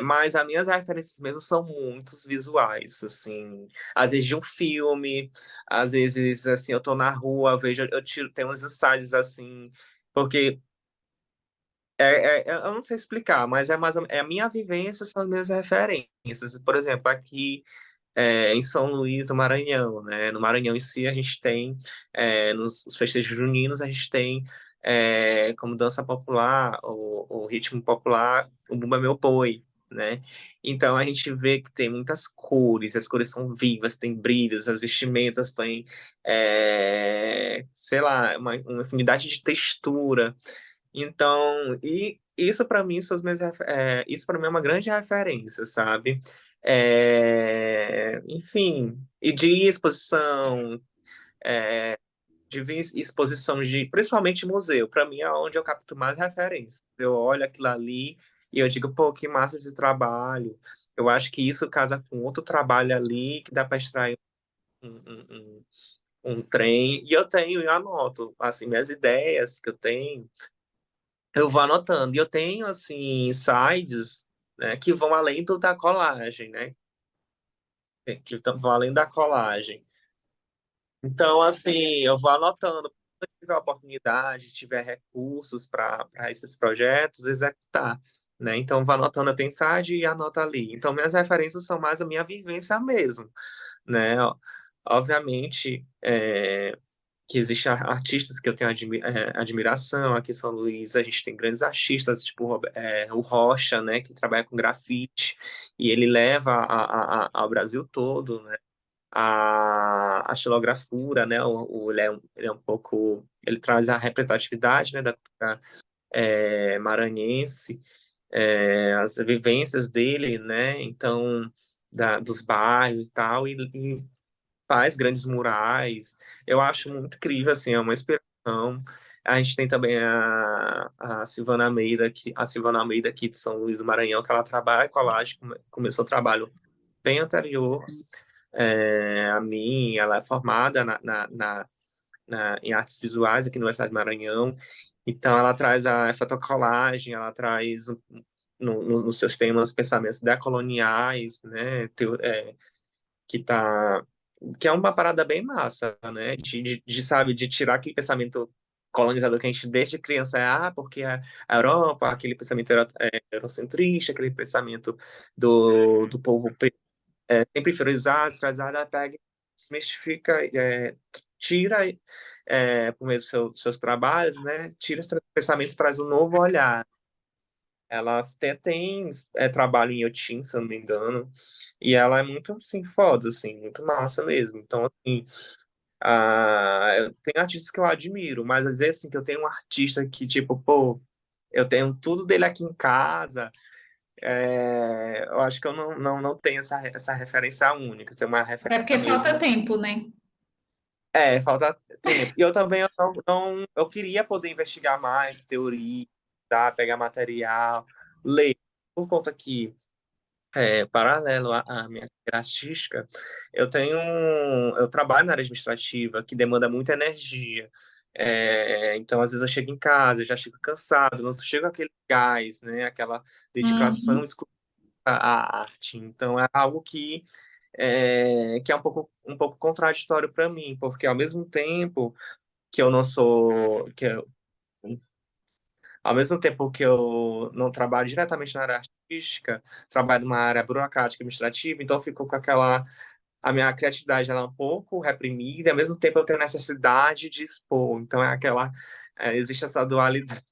Mas as minhas referências mesmo são muitos visuais, assim, às vezes de um filme, às vezes assim eu tô na rua, eu vejo, eu tiro, tem uns insights assim, porque eu não sei explicar, mas é a minha vivência, são as minhas referências. Por exemplo, aqui em São Luís do Maranhão, né? No Maranhão em si, a gente tem, nos festejos juninos, a gente tem como dança popular, o ritmo popular, o Bumba Meu Boi, né? Então a gente vê que tem muitas cores, as cores são vivas, tem brilhos, as vestimentas têm, sei lá, uma infinidade de textura. Então, e isso para mim são isso para mim é uma grande referência, sabe? Enfim, e de exposição, exposição de, principalmente museu, para mim é onde eu capto mais referência. Eu olho aquilo ali e eu digo, pô, que massa esse trabalho. Eu acho que isso casa com outro trabalho ali que dá para extrair um, um, um, um trem. E eu tenho, eu anoto, assim, minhas ideias que eu tenho. Eu vou anotando. E eu tenho, assim, sites, né, que vão além da colagem, né? Vão além da colagem. Então, assim, eu vou anotando. Se eu tiver oportunidade, tiver recursos para esses projetos, executar, né? Então, vou anotando, tem site e anota ali. Então, minhas referências são mais a minha vivência mesmo, né? Obviamente, que existem artistas que eu tenho admiração. Aqui em São Luís a gente tem grandes artistas, tipo o Rocha, né, que trabalha com grafite, e ele leva ao Brasil todo, né, a xilografura, né, ele é um pouco, ele traz a representatividade, né, da maranhense, as vivências dele, né, então, dos bairros e tal, e faz grandes murais. Eu acho muito incrível, assim, é uma inspiração. A gente tem também a Silvana Almeida aqui de São Luís do Maranhão, que ela trabalha com colagem, começou o trabalho bem anterior a mim. Ela é formada em artes visuais aqui na Universidade do Maranhão. Então, ela traz a fotocolagem, ela traz nos seus temas pensamentos decoloniais, né, que tá que é uma parada bem massa, né? Sabe, de tirar aquele pensamento colonizador que a gente desde criança porque a Europa, aquele pensamento eurocentrista, aquele pensamento do povo sempre inferiorizado, escravizado, pega. desmistifica, tira, por meio dos seus trabalhos, né? Tira esse pensamento, traz um novo olhar. Ela até tem trabalho em Yotin, se eu não me engano, e ela é muito, assim, foda, assim, muito massa mesmo. Então, assim, eu tenho artistas que eu admiro, mas às vezes, assim, que eu tenho um artista que, tipo, pô, eu tenho tudo dele aqui em casa, eu acho que eu não tenho essa referência única, tem uma Até referência porque falta mesmo. tempo, né? Falta tempo. E eu também eu queria poder investigar mais teoria, tá? Pegar material, ler, por conta que, paralelo à minha carreira artística, eu trabalho na área administrativa, que demanda muita energia. Então, às vezes eu chego em casa, eu já chego cansado, não chego com aquele gás, né? Aquela dedicação Uhum. exclusiva à arte. Então, é algo que é um pouco contraditório para mim, porque ao mesmo tempo que eu não sou, ao mesmo tempo que eu não trabalho diretamente na área artística, trabalho numa área burocrática administrativa, então eu fico com a minha criatividade ela é um pouco reprimida, ao mesmo tempo eu tenho necessidade de expor, então existe essa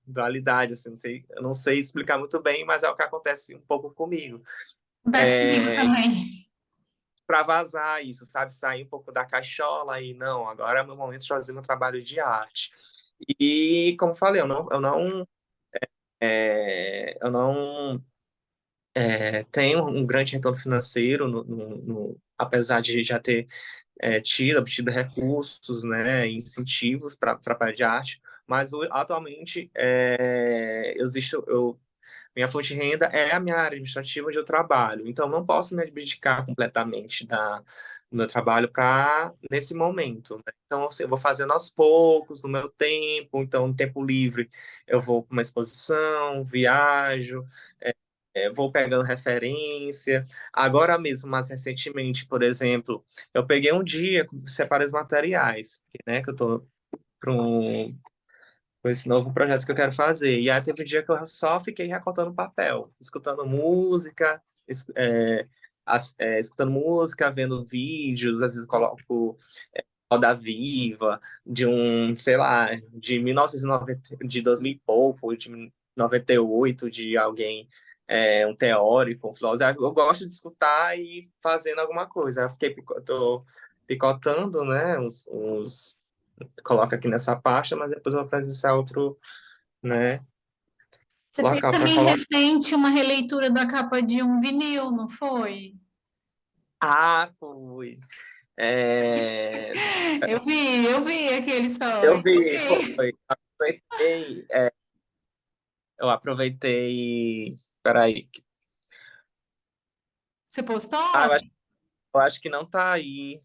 dualidade, assim, eu não sei explicar muito bem, mas é o que acontece um pouco comigo. Acontece comigo também. Para vazar isso, sabe? Sair um pouco da caixola e não, agora é o meu momento de fazer meu trabalho de arte. E, como eu falei, eu não tenho um grande retorno financeiro, apesar de já ter obtido recursos, né, incentivos para a trabalho de arte, mas atualmente minha fonte de renda é a minha área administrativa onde eu trabalho, então não posso me abdicar completamente do meu trabalho para nesse momento, né? Então assim, eu vou fazendo aos poucos, no meu tempo, então no tempo livre eu vou para uma exposição, viajo, vou pegando referência. Agora mesmo, mais recentemente, por exemplo, eu peguei um dia, separei os materiais, né, que eu estou com esse novo projeto que eu quero fazer. E aí teve um dia que eu só fiquei recortando papel, escutando música, escutando música, vendo vídeos, às vezes coloco Roda Viva, sei lá, de 1990, de 2000 e pouco, de 98, de alguém, um teórico, um filósofo. Eu gosto de escutar e fazendo alguma coisa. Eu tô picotando, né, coloca aqui nessa pasta, mas depois eu vou precisar outro, né, Você fez local para também colocar. recente uma releitura da capa de um vinil, não foi? Ah, fui. É, Eu vi aquele eu story. vi, Ok. foi. Aproveitei, eu aproveitei. Peraí. Você postou? Ah, eu acho que não tá aí.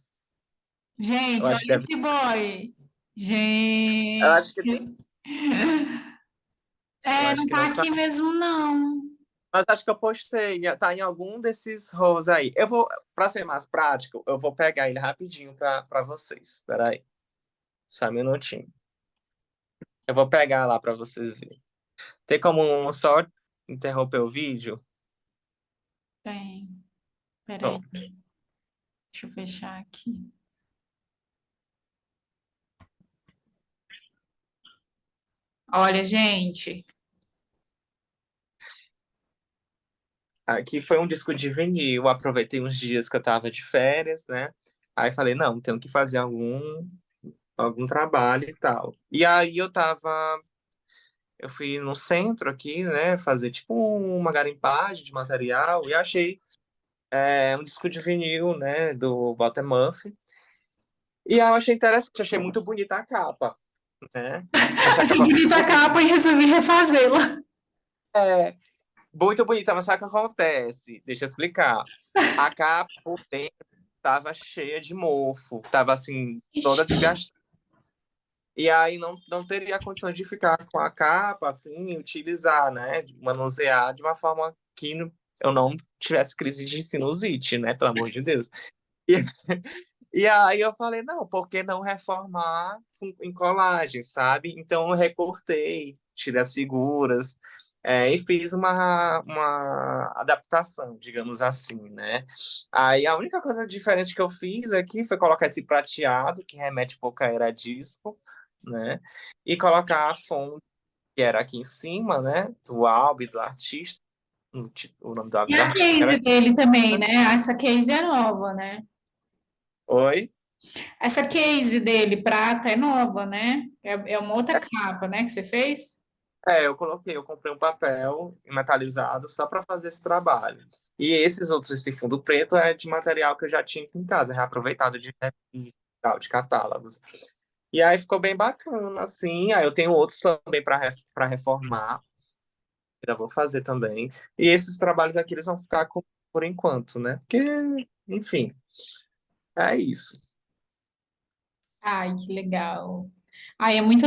Eu Gente, acho olha que deve. esse boy. Eu Gente. acho que, eu É, acho não que tá não tá. aqui mesmo, não. Mas acho que eu postei. Tá em algum desses rows aí. Para ser mais prático, eu vou pegar ele rapidinho para vocês. Peraí. Só um minutinho. Eu vou pegar lá para vocês verem. Tem como só interromper o vídeo? Tem. Peraí, Pronto. deixa eu fechar aqui. Olha, gente. Aqui foi um disco de vinil. Aproveitei uns dias que eu tava de férias, né? Aí falei, não, tenho que fazer algum trabalho e tal. E aí eu fui no centro aqui, né? Fazer tipo uma garimpagem de material e achei um disco de vinil, né? Do Walter Murphy. E aí eu achei interessante, achei muito bonita a capa, né? Achei a Achei capa muito bonita a bonita. capa e resolvi refazê-la. É, muito bonita, mas sabe o que acontece? Deixa eu explicar. A capa por dentro tava cheia de mofo, tava assim, toda Ixi. desgastada. E aí não teria condições de ficar com a capa assim, e utilizar, né? De manusear de uma forma que eu não tivesse crise de sinusite, né? Pelo amor de Deus. E, e aí eu falei, não, por que não reformar em colagem, sabe? Então eu recortei, tirei as figuras, E fiz uma adaptação, digamos assim, né? Aí a única coisa diferente que eu fiz aqui foi colocar esse prateado, que remete um pouco a era disco, né? E colocar a fonte, que era aqui em cima, né? Do álbum, e do artista, o nome do álbum E e do a artista, que case era... dele também, né? Essa case é nova, né? Oi? Essa case dele, prata, é nova, né? É uma outra capa, né, que você fez? Eu comprei um papel metalizado só para fazer esse trabalho. E esses outros, esse fundo preto é de material que eu já tinha aqui em casa, reaproveitado de revista, tal, de catálogos. E aí ficou bem bacana, assim. Aí eu tenho outros também para reformar, ainda vou fazer também. E esses trabalhos aqui eles vão ficar por enquanto, né? Porque, enfim, é isso. Ai, que legal. Ai, é muito.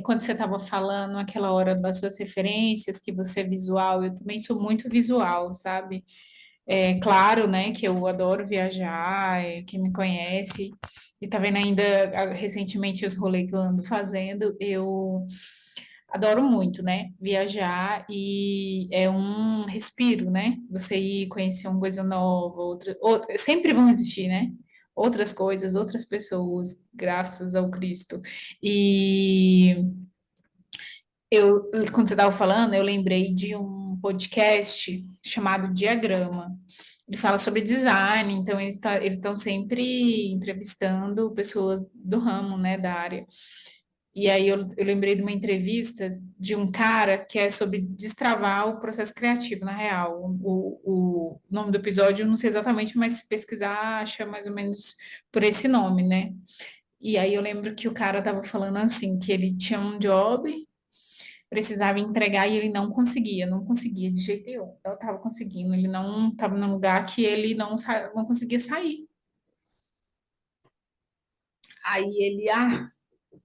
Quando você estava falando aquela hora das suas referências, que você é visual, eu também sou muito visual, sabe? É claro, né, que eu adoro viajar, quem me conhece, e tá vendo ainda recentemente os rolês que eu ando fazendo, eu adoro muito, né? Viajar e é um respiro, né? Você ir conhecer uma coisa nova, sempre vão existir, né? Outras coisas, outras pessoas, graças ao Cristo. E quando você estava falando, eu lembrei de um podcast chamado Diagrama. Ele fala sobre design, então eles estão sempre entrevistando pessoas do ramo, né, da área. E aí eu lembrei de uma entrevista de um cara que é sobre destravar o processo criativo, na real. O nome do episódio eu não sei exatamente, mas se pesquisar, acha mais ou menos por esse nome, né? E aí eu lembro que o cara tava falando assim, que ele tinha um job, precisava entregar e ele não conseguia de jeito nenhum. Eu tava conseguindo, ele não estava num lugar que ele não conseguia sair. Aí ele,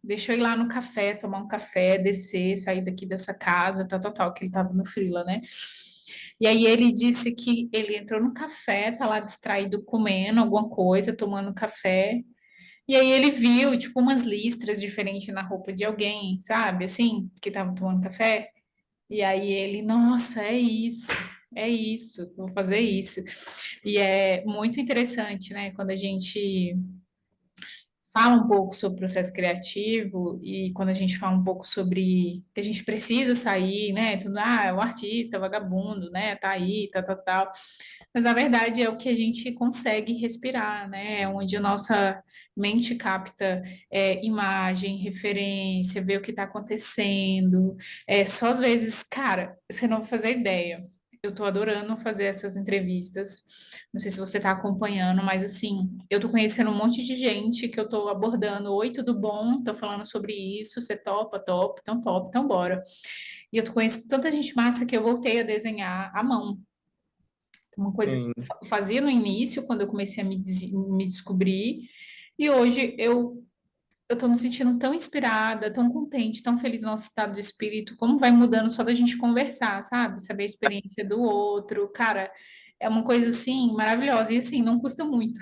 deixa eu ir lá no café, tomar um café, descer, sair daqui dessa casa, tal, tal, tal, que ele tava no freela, né? E aí ele disse que ele entrou no café, tá lá distraído comendo alguma coisa, tomando café. E aí ele viu, tipo, umas listras diferentes na roupa de alguém, sabe? Assim, que tava tomando café. E aí ele, nossa, é isso, vou fazer isso. E é muito interessante, né? Quando a gente fala um pouco sobre o processo criativo e quando a gente fala um pouco sobre que a gente precisa sair, né? Tudo, é o artista, é o vagabundo, né? Tá aí, tal, tal, tal. Mas a verdade é o que a gente consegue respirar, né? É onde a nossa mente capta imagem, referência, vê o que está acontecendo. Só às vezes, cara, você não vai fazer ideia. Eu tô adorando fazer essas entrevistas. Não sei se você está acompanhando, mas assim, eu tô conhecendo um monte de gente que eu tô abordando. Oi, tudo bom? Tô falando sobre isso. Você topa? Top, então bora. E eu tô conhecendo tanta gente massa que eu voltei a desenhar à mão. Uma coisa que eu Sim. fazia no início, quando eu comecei a me descobrir, e hoje eu tô me sentindo tão inspirada, tão contente, tão feliz no nosso estado de espírito, como vai mudando só da gente conversar, sabe? Saber a experiência do outro, cara, é uma coisa assim maravilhosa e assim, não custa muito,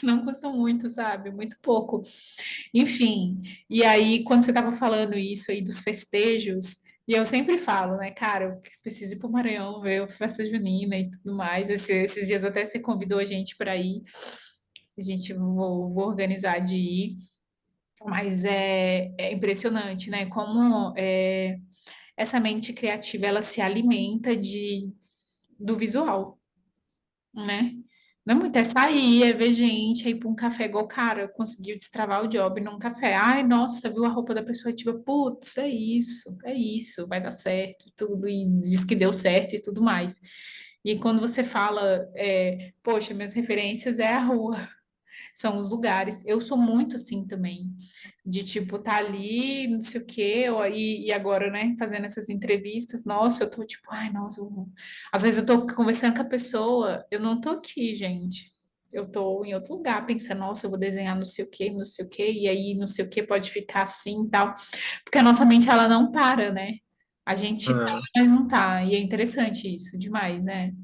não custa muito, sabe? Muito pouco. Enfim, e aí quando você tava falando isso aí dos festejos, e eu sempre falo, né, cara, eu preciso ir pro Maranhão ver a festa junina e tudo mais. Esses dias até você convidou a gente para ir, a gente vou organizar de ir, mas é impressionante, né, como essa mente criativa ela se alimenta do visual, né? Não é muito, é sair, é ver gente, é ir para um café igual, cara, conseguiu destravar o job num café. Ai, nossa, viu a roupa da pessoa, tipo, putz, é isso, vai dar certo, e tudo, e diz que deu certo e tudo mais. E quando você fala, poxa, minhas referências é a rua, são os lugares. Eu sou muito assim também, de tipo, tá ali, não sei o quê, e agora, né, fazendo essas entrevistas, nossa, eu tô tipo, ai, nossa, às vezes eu tô conversando com a pessoa, eu não tô aqui, gente. Eu tô em outro lugar, pensando, nossa, eu vou desenhar não sei o quê, e aí não sei o quê pode ficar assim e tal. Porque a nossa mente, ela não para, né? A gente tá, Ah, mas não tá. E é interessante isso, demais, né?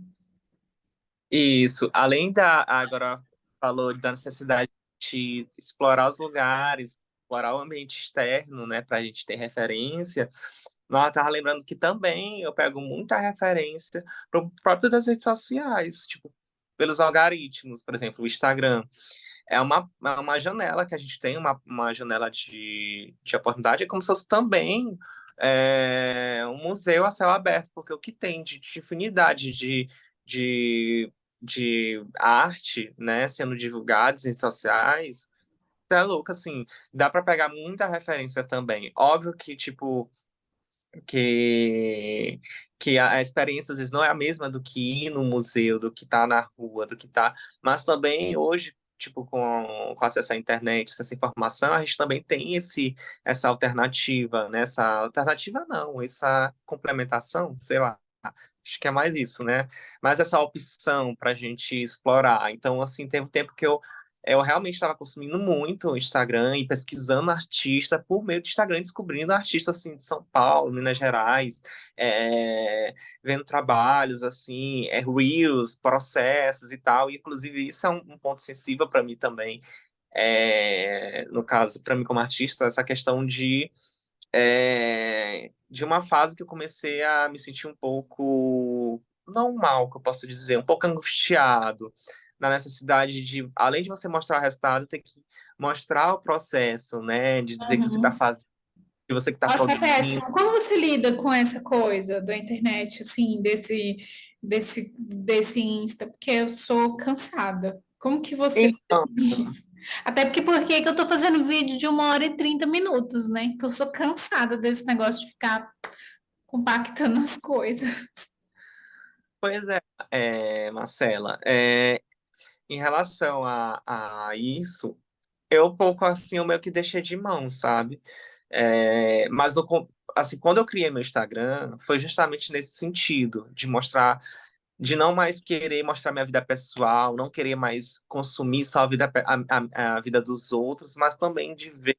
isso. Além agora falou da necessidade de explorar os lugares, explorar o ambiente externo, né, para a gente ter referência. Mas eu tava lembrando que também eu pego muita referência pro próprio das redes sociais, tipo, pelos algoritmos, por exemplo, o Instagram. É uma janela que a gente tem, uma janela de oportunidade, é como se fosse também um museu a céu aberto, porque o que tem de infinidade de, de arte, né, sendo divulgadas em redes sociais, é louco, assim, dá para pegar muita referência também. Óbvio que, tipo, que, que a experiência às vezes não é a mesma do que ir no museu, do que estar na rua, do que tá. Mas também hoje, tipo, com acesso à internet, essa informação, a gente também tem essa alternativa, né? Essa alternativa não, essa complementação, sei lá. Acho que é mais isso, né? Mas essa opção para a gente explorar. Então, assim, teve um tempo que eu realmente estava consumindo muito o Instagram e pesquisando artista por meio do Instagram, descobrindo artistas assim de São Paulo, Minas Gerais, vendo trabalhos assim, reels, processos e tal. E, inclusive, isso é um ponto sensível para mim também. No caso, para mim como artista, essa questão de uma fase que eu comecei a me sentir um pouco, não mal, que eu posso dizer, um pouco angustiado, na necessidade de, além de você mostrar o resultado, ter que mostrar o processo, né? De dizer que você está Uhum. fazendo, que você que está Nossa, é produzindo. péssimo. Como você lida com essa coisa da internet, assim, desse Insta? Porque eu sou cansada. Como que você lida Então, com isso? Até porque que eu tô fazendo vídeo de 1 hora e 30 minutos, né? Que eu sou cansada desse negócio de ficar compactando as coisas. pois Marcela, em relação a isso, eu um pouco assim, eu meio que deixei de mão, sabe? Mas assim, quando eu criei meu Instagram, foi justamente nesse sentido, de mostrar, de não mais querer mostrar minha vida pessoal, não querer mais consumir só a vida dos outros, mas também de ver,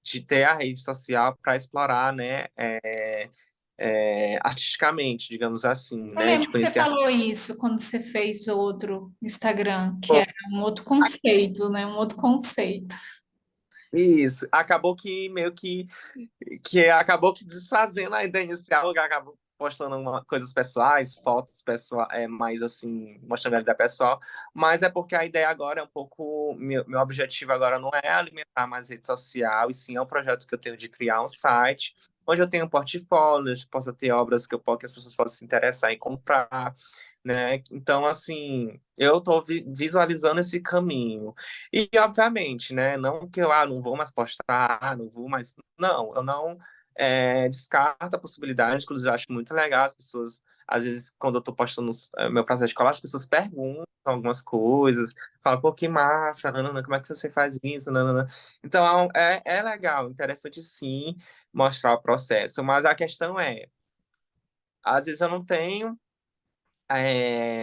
de ter a rede social para explorar, né? Artisticamente, digamos assim, Eu né? lembro De que você conhecer. falou isso quando você fez outro Instagram, que era um outro conceito, né? Um outro conceito. Isso, acabou que meio que acabou que desfazendo a ideia inicial, que acabou postando coisas pessoais, fotos pessoais, mais assim, mostrando a vida pessoal, mas é porque a ideia agora é um pouco, meu objetivo agora não é alimentar mais rede social, e sim é um projeto que eu tenho de criar um site, onde eu tenho um portfólio, onde possa ter obras que as pessoas possam se interessar em comprar, né? Então, assim, eu estou visualizando esse caminho. E, obviamente, né, não que eu não vou mais postar, não vou mais. Não, eu não descarto a possibilidade, inclusive eu acho muito legal as pessoas, às vezes, quando eu estou postando meu processo de escola, as pessoas perguntam algumas coisas, falam, pô, que massa, nanana, como é que você faz isso, nanana. Então, é legal, interessante sim mostrar o processo, mas a questão às vezes eu não tenho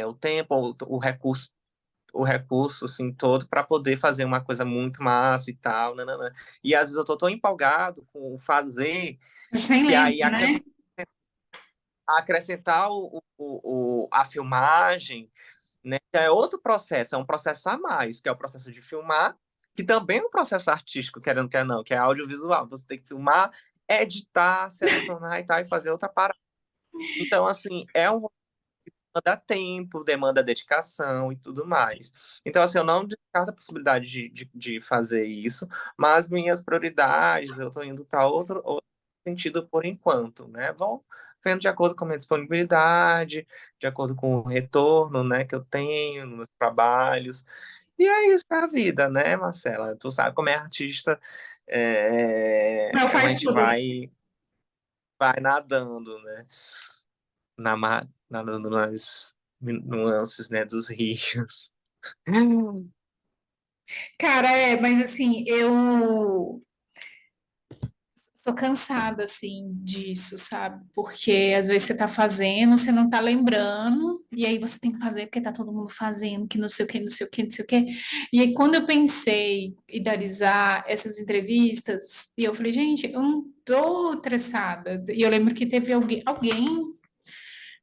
o tempo, o recurso assim todo para poder fazer uma coisa muito massa e tal, nanana. E às vezes eu tô tão empolgado com o fazer Você nem que aí lembra, né? acrescentar a filmagem, né, que é outro processo, é um processo a mais, que é o processo de filmar, que também é um processo artístico, querendo que não, que é audiovisual. Você tem que filmar, editar, selecionar e tal, e fazer outra parada. Então, assim, demanda tempo, demanda dedicação e tudo mais. Então, assim, eu não descarto a possibilidade de fazer isso, mas minhas prioridades, eu estou indo para outro sentido por enquanto, né? Vou vendo de acordo com a minha disponibilidade, de acordo com o retorno, né, que eu tenho nos meus trabalhos. E é isso, é a vida, né, Marcela? Tu sabe como é artista, Não a faz gente tudo. vai nadando, né? Nadando nas nuances, né, dos rios. Cara, mas assim, eu tô cansada, assim, disso, sabe? Porque às vezes você tá fazendo, você não tá lembrando, e aí você tem que fazer porque tá todo mundo fazendo, que não sei o que, não sei o que, não sei o que. E aí, quando eu pensei em idealizar essas entrevistas, e eu falei, gente, eu não tô interessada. E eu lembro que teve alguém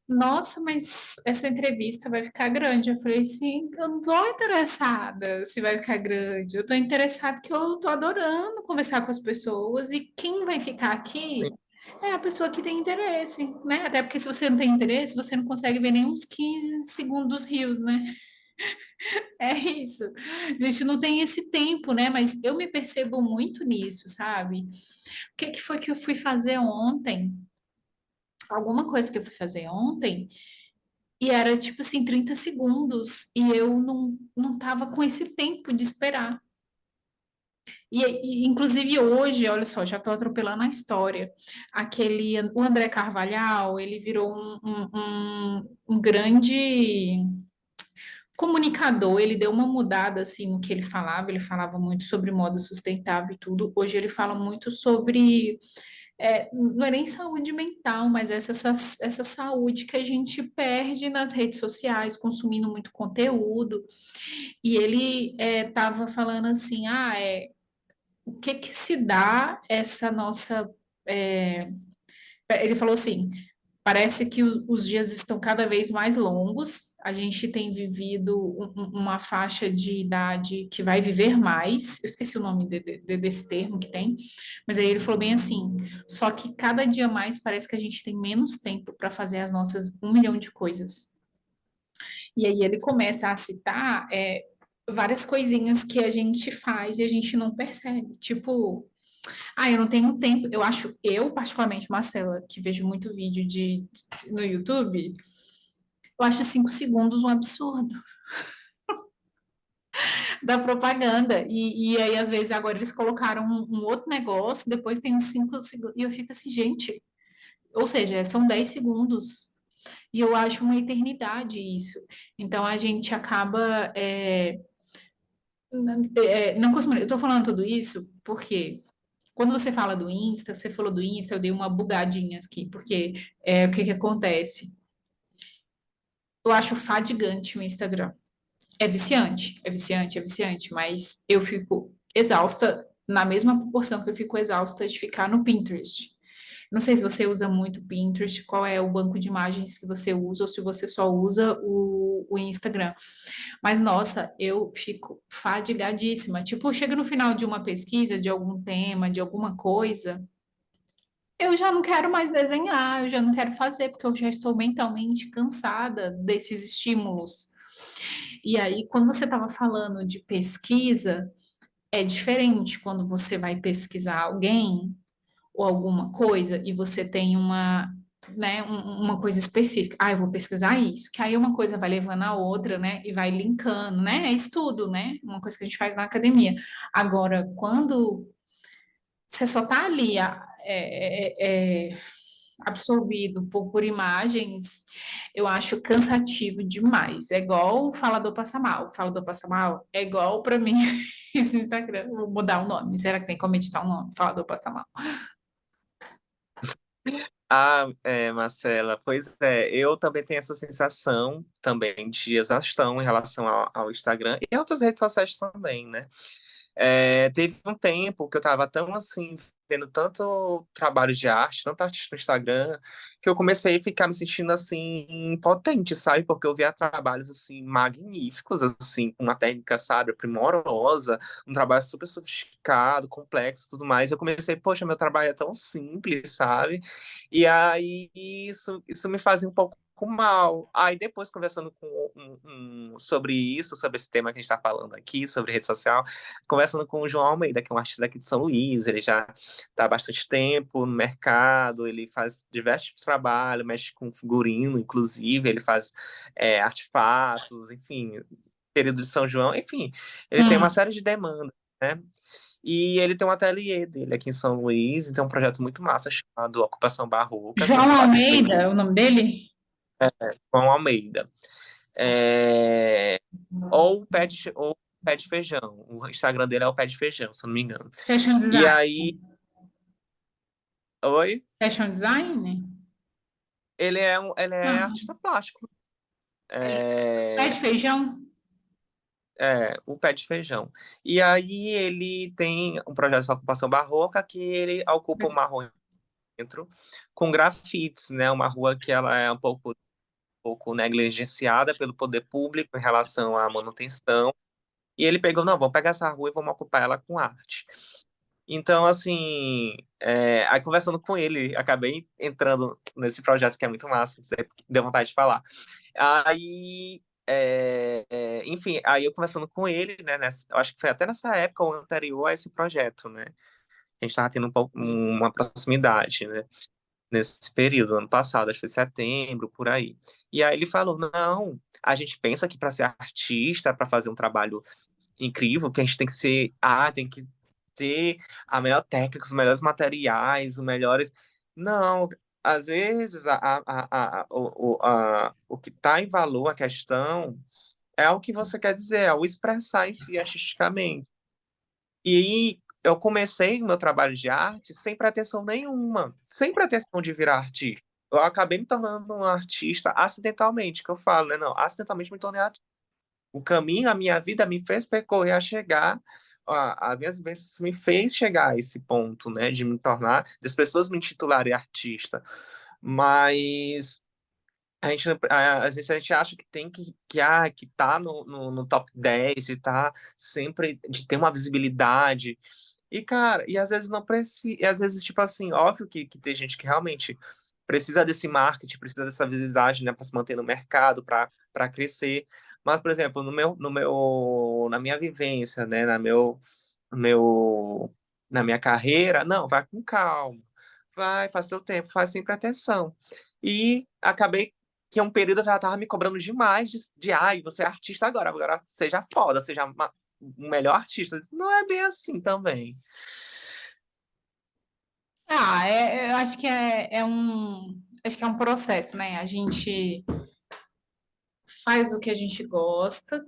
nossa, mas essa entrevista vai ficar grande. Eu falei, sim, eu não tô interessada se vai ficar grande. Eu tô interessada que eu tô adorando conversar com as pessoas e quem vai ficar aqui É a pessoa que tem interesse, né? Até porque se você não tem interesse, você não consegue ver nem uns 15 segundos dos rios, né? É isso. A gente não tem esse tempo, né? Mas eu me percebo muito nisso, sabe? O que que foi que eu fui fazer ontem? Alguma coisa que eu fui fazer ontem, e era tipo assim, 30 segundos, e eu não tava com esse tempo de esperar. Inclusive hoje, olha só, já estou atropelando a história. O André Carvalhal, ele virou um grande comunicador, ele deu uma mudada assim no que ele falava muito sobre moda sustentável e tudo. Hoje ele fala muito sobre, não é nem saúde mental, mas essa saúde que a gente perde nas redes sociais, consumindo muito conteúdo. E ele estava falando assim, o que que se dá essa nossa. é, Ele falou assim: parece que os dias estão cada vez mais longos, a gente tem vivido uma faixa de idade que vai viver mais, eu esqueci o nome desse termo que tem, mas aí ele falou bem assim: só que cada dia mais parece que a gente tem menos tempo para fazer as nossas 1 milhão de coisas. E aí ele começa a citar várias coisinhas que a gente faz e a gente não percebe, tipo. Eu não tenho tempo. Eu particularmente, Marcela, que vejo muito vídeo no YouTube, eu acho 5 segundos um absurdo da propaganda. E aí, às vezes, agora eles colocaram um outro negócio, depois tem uns 5 segundos, e eu fico assim, gente, ou seja, são 10 segundos. E eu acho uma eternidade isso. Então a gente acaba. Não costuma. Eu tô falando tudo isso porque quando você fala do Insta, você falou do Insta, eu dei uma bugadinha aqui, porque o que que acontece? Eu acho fadigante o Instagram. É viciante, é viciante, é viciante, mas eu fico exausta na mesma proporção que eu fico exausta de ficar no Pinterest. Não sei se você usa muito o Pinterest, qual é o banco de imagens que você usa, ou se você só usa o Instagram. Mas, nossa, eu fico fadigadíssima. Tipo, chega no final de uma pesquisa, de algum tema, de alguma coisa, eu já não quero mais desenhar, eu já não quero fazer, porque eu já estou mentalmente cansada desses estímulos. E aí, quando você estava falando de pesquisa, é diferente quando você vai pesquisar alguém ou alguma coisa e você tem uma coisa específica. Eu vou pesquisar isso, que aí uma coisa vai levando a outra, né, e vai linkando, né? É estudo, né? Uma coisa que a gente faz na academia. Agora, quando você só tá ali absorvido por imagens, eu acho cansativo demais. É igual o falador passa mal. O falador passa mal é igual para mim esse Instagram. Vou mudar o nome. Será que tem como editar o nome? Falador passa mal. Marcela, pois é, eu também tenho essa sensação também de exaustão em relação ao Instagram e outras redes sociais também, né? Teve um tempo que eu tava tão assim, vendo tanto trabalho de arte, tanto artista no Instagram, que eu comecei a ficar me sentindo assim, impotente, sabe? Porque eu via trabalhos assim, magníficos, assim, com uma técnica, sabe, primorosa, um trabalho super sofisticado, complexo e tudo mais. Eu comecei, poxa, meu trabalho é tão simples, sabe? E aí isso me fazia um pouco mal. Aí depois, conversando sobre isso, sobre esse tema que a gente está falando aqui, sobre rede social, conversando com o João Almeida, que é um artista daqui de São Luís, ele já está há bastante tempo no mercado, ele faz diversos tipos de trabalho, mexe com figurino, inclusive, ele faz artefatos, enfim, período de São João, enfim, ele tem uma Hum. série de demandas, né? E ele tem um ateliê dele aqui em São Luís, e tem um projeto muito massa chamado Ocupação Barroca, que eu João participei Almeida, com é o nome dele? o João Almeida. É, ou Pé de Feijão. O Instagram dele é o Pé de Feijão, se eu não me engano. Fashion E design. aí, oi? Fashion design? Ele é Não. artista plástico. Pé É, de feijão? o Pé de Feijão. E aí ele tem um projeto de ocupação barroca que ele ocupa uma rua dentro com grafites, né? Uma rua que ela é um pouco negligenciada pelo poder público em relação à manutenção. E ele pegou, não, vamos pegar essa rua e vamos ocupar ela com arte. Então, assim, aí conversando com ele, acabei entrando nesse projeto que é muito massa, deu vontade de falar. Aí, enfim, aí eu conversando com ele, né, eu acho que foi até nessa época ou anterior a esse projeto, né, a gente tava tendo um pouco, uma proximidade, né, nesse período, ano passado, acho que foi setembro, por aí. E aí ele falou, não, a gente pensa que para ser artista, para fazer um trabalho incrível, que a gente tem que ser, tem que ter a melhor técnica, os melhores materiais, os melhores. Não, às vezes o que está em valor, a questão, é o que você quer dizer, é o expressar em si artisticamente. E aí eu comecei o meu trabalho de arte sem pretensão nenhuma, sem pretensão de virar artista. Eu acabei me tornando um artista acidentalmente, que eu falo, né? Não, acidentalmente me tornei artista. O caminho, a minha vida me fez percorrer a chegar, as minhas vivências me fez chegar a esse ponto, né, de me tornar, das pessoas me intitularem artista. Mas às vezes a gente acha que tem que tá no top 10 de estar sempre, de ter uma visibilidade. E, cara, e às vezes não precisa, e às vezes, tipo assim, óbvio que tem gente que realmente precisa desse marketing, precisa dessa visibilidade, né, para se manter no mercado, para crescer. Mas, por exemplo, na minha vivência, né, meu, na minha carreira, não, vai com calma. Vai, faz teu tempo, faz sempre atenção. E acabei que um período eu já tava me cobrando demais ai, você é artista agora seja foda, seja o melhor artista. Eu disse, não é bem assim também. Eu acho que acho que é um processo, né? A gente faz o que a gente gosta,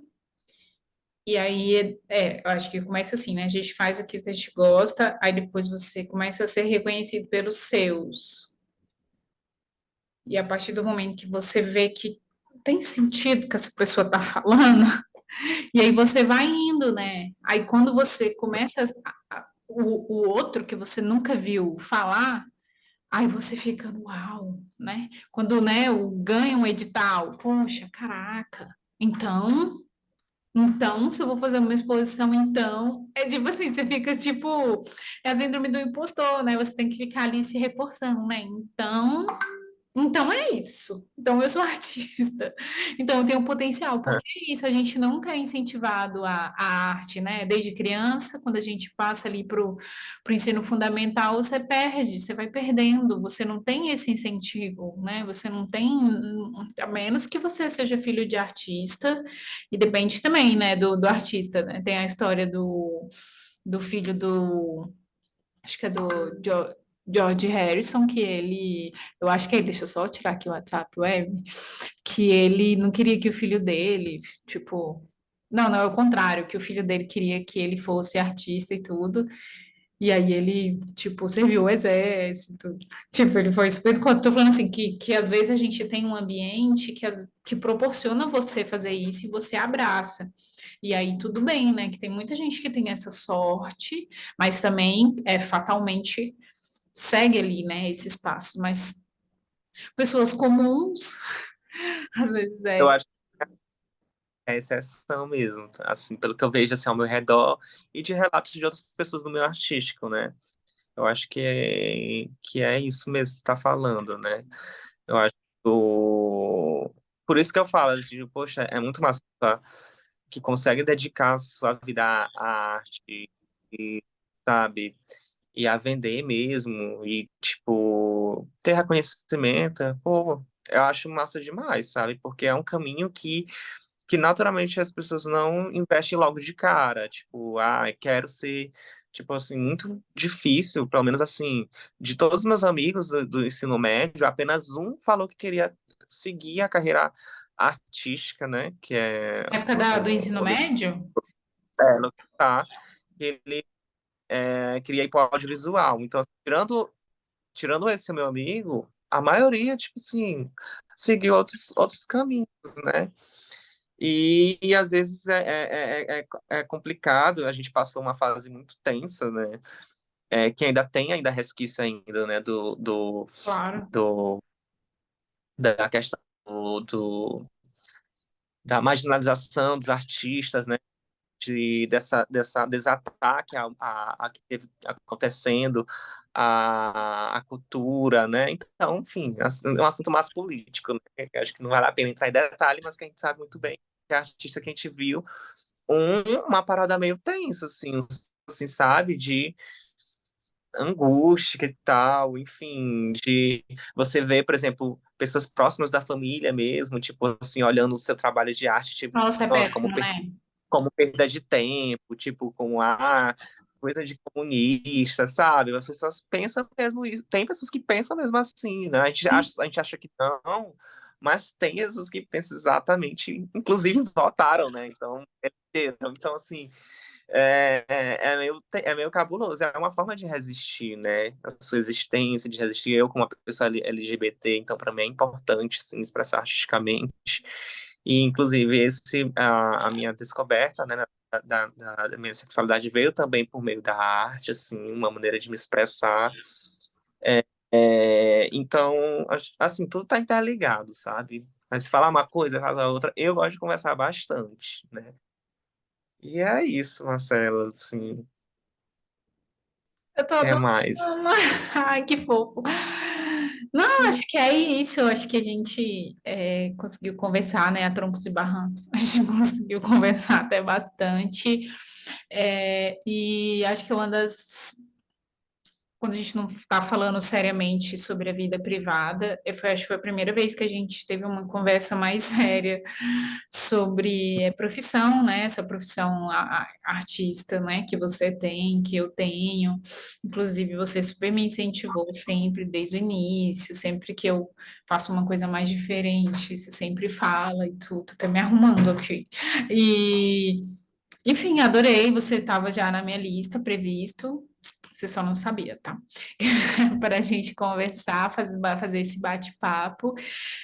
e aí, eu acho que começa assim, né? A gente faz aquilo que a gente gosta, aí depois você começa a ser reconhecido pelos seus. E a partir do momento que você vê que tem sentido que essa pessoa tá falando, e aí você vai indo, né? Aí quando você começa o outro que você nunca viu falar, aí você fica, uau, né? Quando, né, ganha um edital, poxa, caraca, então, se eu vou fazer uma exposição, então, é tipo assim, você fica tipo, é a síndrome do impostor, né? Você tem que ficar ali se reforçando, né? Então é isso. Então eu sou artista. Então eu tenho potencial, porque é isso, a gente nunca é incentivado à arte, né? Desde criança, quando a gente passa ali pro ensino fundamental, você perde, você vai perdendo, você não tem esse incentivo, né? Você não tem, a menos que você seja filho de artista, e depende também, né, do artista, né? Tem a história do filho do acho que é do George Harrison, que eu acho que deixa eu só tirar aqui o WhatsApp web, que ele não queria que o filho dele, tipo, não, é o contrário, que o filho dele queria que ele fosse artista e tudo, e aí ele, tipo, serviu o exército, tipo, ele foi super, tô falando assim, que às vezes a gente tem um ambiente que proporciona você fazer isso e você abraça. E aí tudo bem, né? Que tem muita gente que tem essa sorte, mas também fatalmente segue ali, né, esses passos. Mas pessoas comuns, às vezes Eu acho que é exceção mesmo, assim, pelo que eu vejo assim, ao meu redor e de relatos de outras pessoas do meio artístico, né? Eu acho que é isso mesmo que você está falando, né? Eu acho que por isso que eu falo, de, poxa, é muito massa que consegue dedicar a sua vida à arte, e, sabe? E a vender mesmo, e, tipo, ter reconhecimento, pô, eu acho massa demais, sabe? Porque é um caminho que naturalmente as pessoas não investem logo de cara, tipo, quero ser, tipo assim, muito difícil, pelo menos assim, de todos os meus amigos do ensino médio, apenas um falou que queria seguir a carreira artística, né, que é na época do ensino médio, no que tá, que ele queria ir para o audiovisual. Então, assim, tirando esse meu amigo, a maioria, tipo assim, seguiu outros caminhos, né? E às vezes é complicado, a gente passou uma fase muito tensa, né? Que ainda tem ainda resquício ainda, né? claro. Do, da questão do, da marginalização dos artistas, né? desse ataque a que teve acontecendo à cultura, né? Então, enfim, é um assunto mais político, né? Acho que não vale a pena entrar em detalhe, mas que a gente sabe muito bem que a artista que a gente viu uma parada meio tensa, assim, sabe? De angústia e tal, enfim, de você ver, por exemplo, pessoas próximas da família mesmo, tipo assim, olhando o seu trabalho de arte, tipo, Nossa, é nossa, como, péssimo, né? como perda de tempo, tipo, como coisa de comunista, sabe? As pessoas pensam mesmo isso. Tem pessoas que pensam mesmo assim, né? A gente acha que não, mas tem pessoas que pensam exatamente, inclusive votaram, né? Então assim, é meio cabuloso. É uma forma de resistir, né? A sua existência, de resistir. Eu, como uma pessoa LGBT, então, para mim é importante, sim, expressar artisticamente. E, inclusive, a minha descoberta, né, da minha sexualidade veio também por meio da arte, assim, uma maneira de me expressar. É, então, assim, tudo tá interligado, sabe? Mas se falar uma coisa, falar outra, eu gosto de conversar bastante, né? E é isso, Marcela, assim, Eu tô o que adorando. mais? Ai, que fofo. Não, acho que é isso. Acho que a gente conseguiu conversar, né, a troncos e barrancos. A gente conseguiu conversar até bastante. E acho que uma das quando a gente não está falando seriamente sobre a vida privada, acho que foi a primeira vez que a gente teve uma conversa mais séria sobre profissão, né? Essa profissão artista, né? Que você tem, que eu tenho. Inclusive, você super me incentivou sempre, desde o início, sempre que eu faço uma coisa mais diferente, você sempre fala e tudo, tá me arrumando aqui. E, enfim, adorei, você estava já na minha lista, previsto. Você só não sabia, tá? Para a gente conversar, fazer esse bate-papo.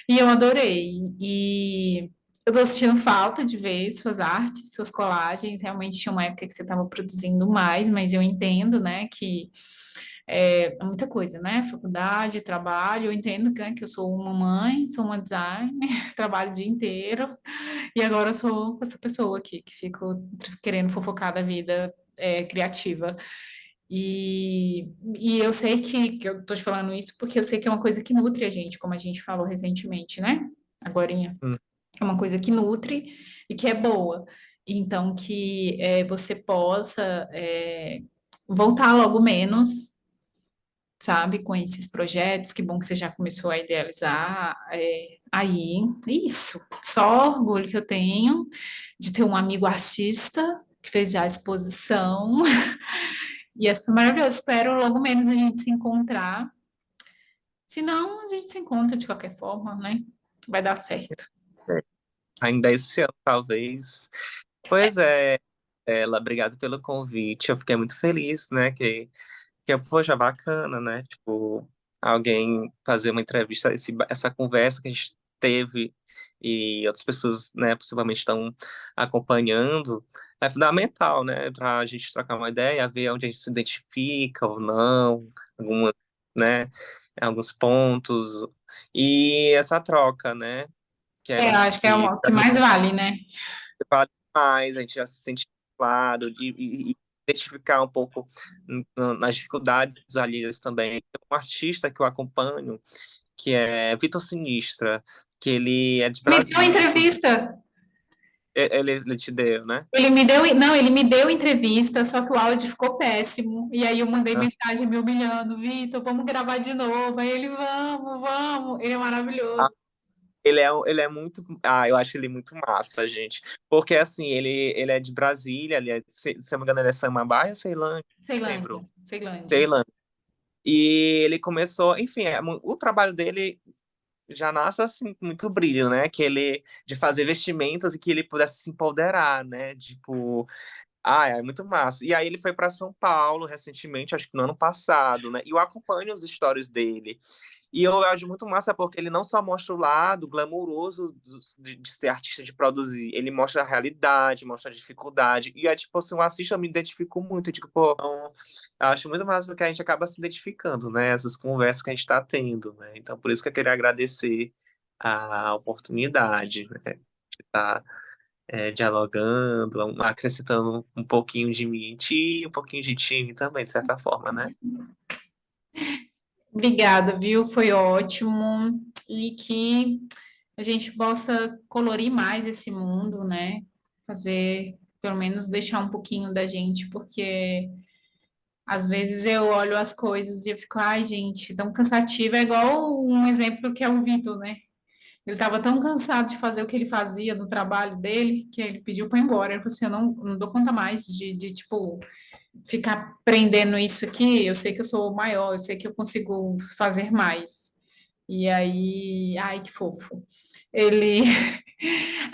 E eu adorei. E eu tô sentindo falta de ver suas artes, suas colagens. Realmente tinha uma época que você estava produzindo mais, mas eu entendo, né, que é muita coisa, né? Faculdade, trabalho. Eu entendo, né, que eu sou uma mãe, sou uma designer, trabalho o dia inteiro. E agora eu sou essa pessoa aqui que fico querendo fofocar da vida criativa. E eu sei que eu tô te falando isso porque eu sei que é uma coisa que nutre a gente, como a gente falou recentemente, né? Agorinha. Hum, É uma coisa que nutre e que é boa. Então, que você possa voltar logo menos, sabe, com esses projetos. Que bom que você já começou a idealizar aí. Isso, só orgulho que eu tenho de ter um amigo artista que fez já a exposição. E essa foi maravilhosa. Espero logo menos a gente se encontrar. Se não, a gente se encontra de qualquer forma, né? Vai dar certo. é. Ainda esse ano, talvez. Pois é, ela, obrigado pelo convite. Eu fiquei muito feliz, né? Poxa, bacana, né? Tipo, alguém fazer uma entrevista, essa conversa que a gente teve e outras pessoas, né, possivelmente estão acompanhando, é fundamental, né? Para a gente trocar uma ideia, ver onde a gente se identifica ou não, algumas, né? Alguns pontos. E essa troca, né? Acho que é Que o que mais vale, né? vale mais, a gente já se sente claro e identificar um pouco nas dificuldades alheias também. Tem um artista que eu acompanho, que é Vitor Sinistra, que ele é de Me deu Brasília, inclusive. entrevista. Ele te deu, né? Ele me deu, não, ele me deu entrevista, só que o áudio ficou péssimo. E aí eu mandei Ah, mensagem me humilhando, Vitor, vamos gravar de novo. Aí ele, vamos, vamos. Ele é ah, maravilhoso. ele é muito. Ah, eu acho ele muito massa, gente. Porque assim, ele é de Brasília, se eu não me engano, ele é Samambaia ou Ceilândia? Não Ceilândia, lembro. Ceilândia. Ceilândia. E ele começou, enfim, o trabalho dele já nasce assim com muito brilho, né? Que ele de fazer vestimentas e que ele pudesse se empoderar, né? Tipo, é muito massa. E aí ele foi para São Paulo recentemente, acho que no ano passado, né? E eu acompanho os stories dele. E eu acho muito massa porque ele não só mostra o lado glamouroso de ser artista, de produzir, ele mostra a realidade, mostra a dificuldade. E é tipo, assim, eu assisto, eu me identifico muito. Eu digo, pô, então, eu acho muito massa porque a gente acaba se identificando, né? Essas conversas que a gente está tendo, né? Então, por isso que eu queria agradecer a oportunidade, né? De estar dialogando, acrescentando um pouquinho de mim em ti e um pouquinho de ti também, de certa forma, né? Obrigada, viu? Foi ótimo. E que a gente possa colorir mais esse mundo, né? Fazer, pelo menos, deixar um pouquinho da gente, porque às vezes eu olho as coisas e eu fico, ai, gente, tão cansativo. É igual um exemplo que é o Vitor, né? Ele estava tão cansado de fazer o que ele fazia no trabalho dele que ele pediu para ir embora. Ele falou assim: eu não dou conta mais tipo, ficar prendendo isso aqui. Eu sei que eu sou maior, eu sei que eu consigo fazer mais. E aí, ai, que fofo. Ele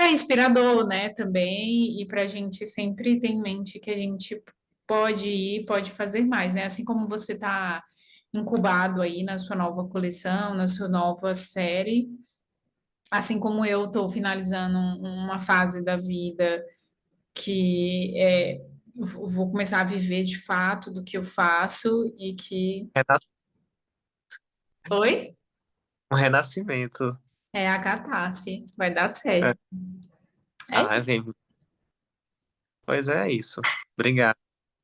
é inspirador, né, também, e para a gente sempre ter em mente que a gente pode ir, pode fazer mais, né? Assim como você está incubado aí na sua nova coleção, na sua nova série, assim como eu estou finalizando uma fase da vida que vou começar a viver de fato do que eu faço e que. Rena- Oi? Um renascimento. É a catarse, vai dar É. certo. É Ah, isso. vem. Pois é isso. Obrigado.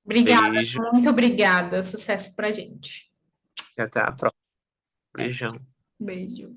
Obrigada, Beijo muito obrigada. Sucesso pra gente. e até a próxima. Beijão. Beijo.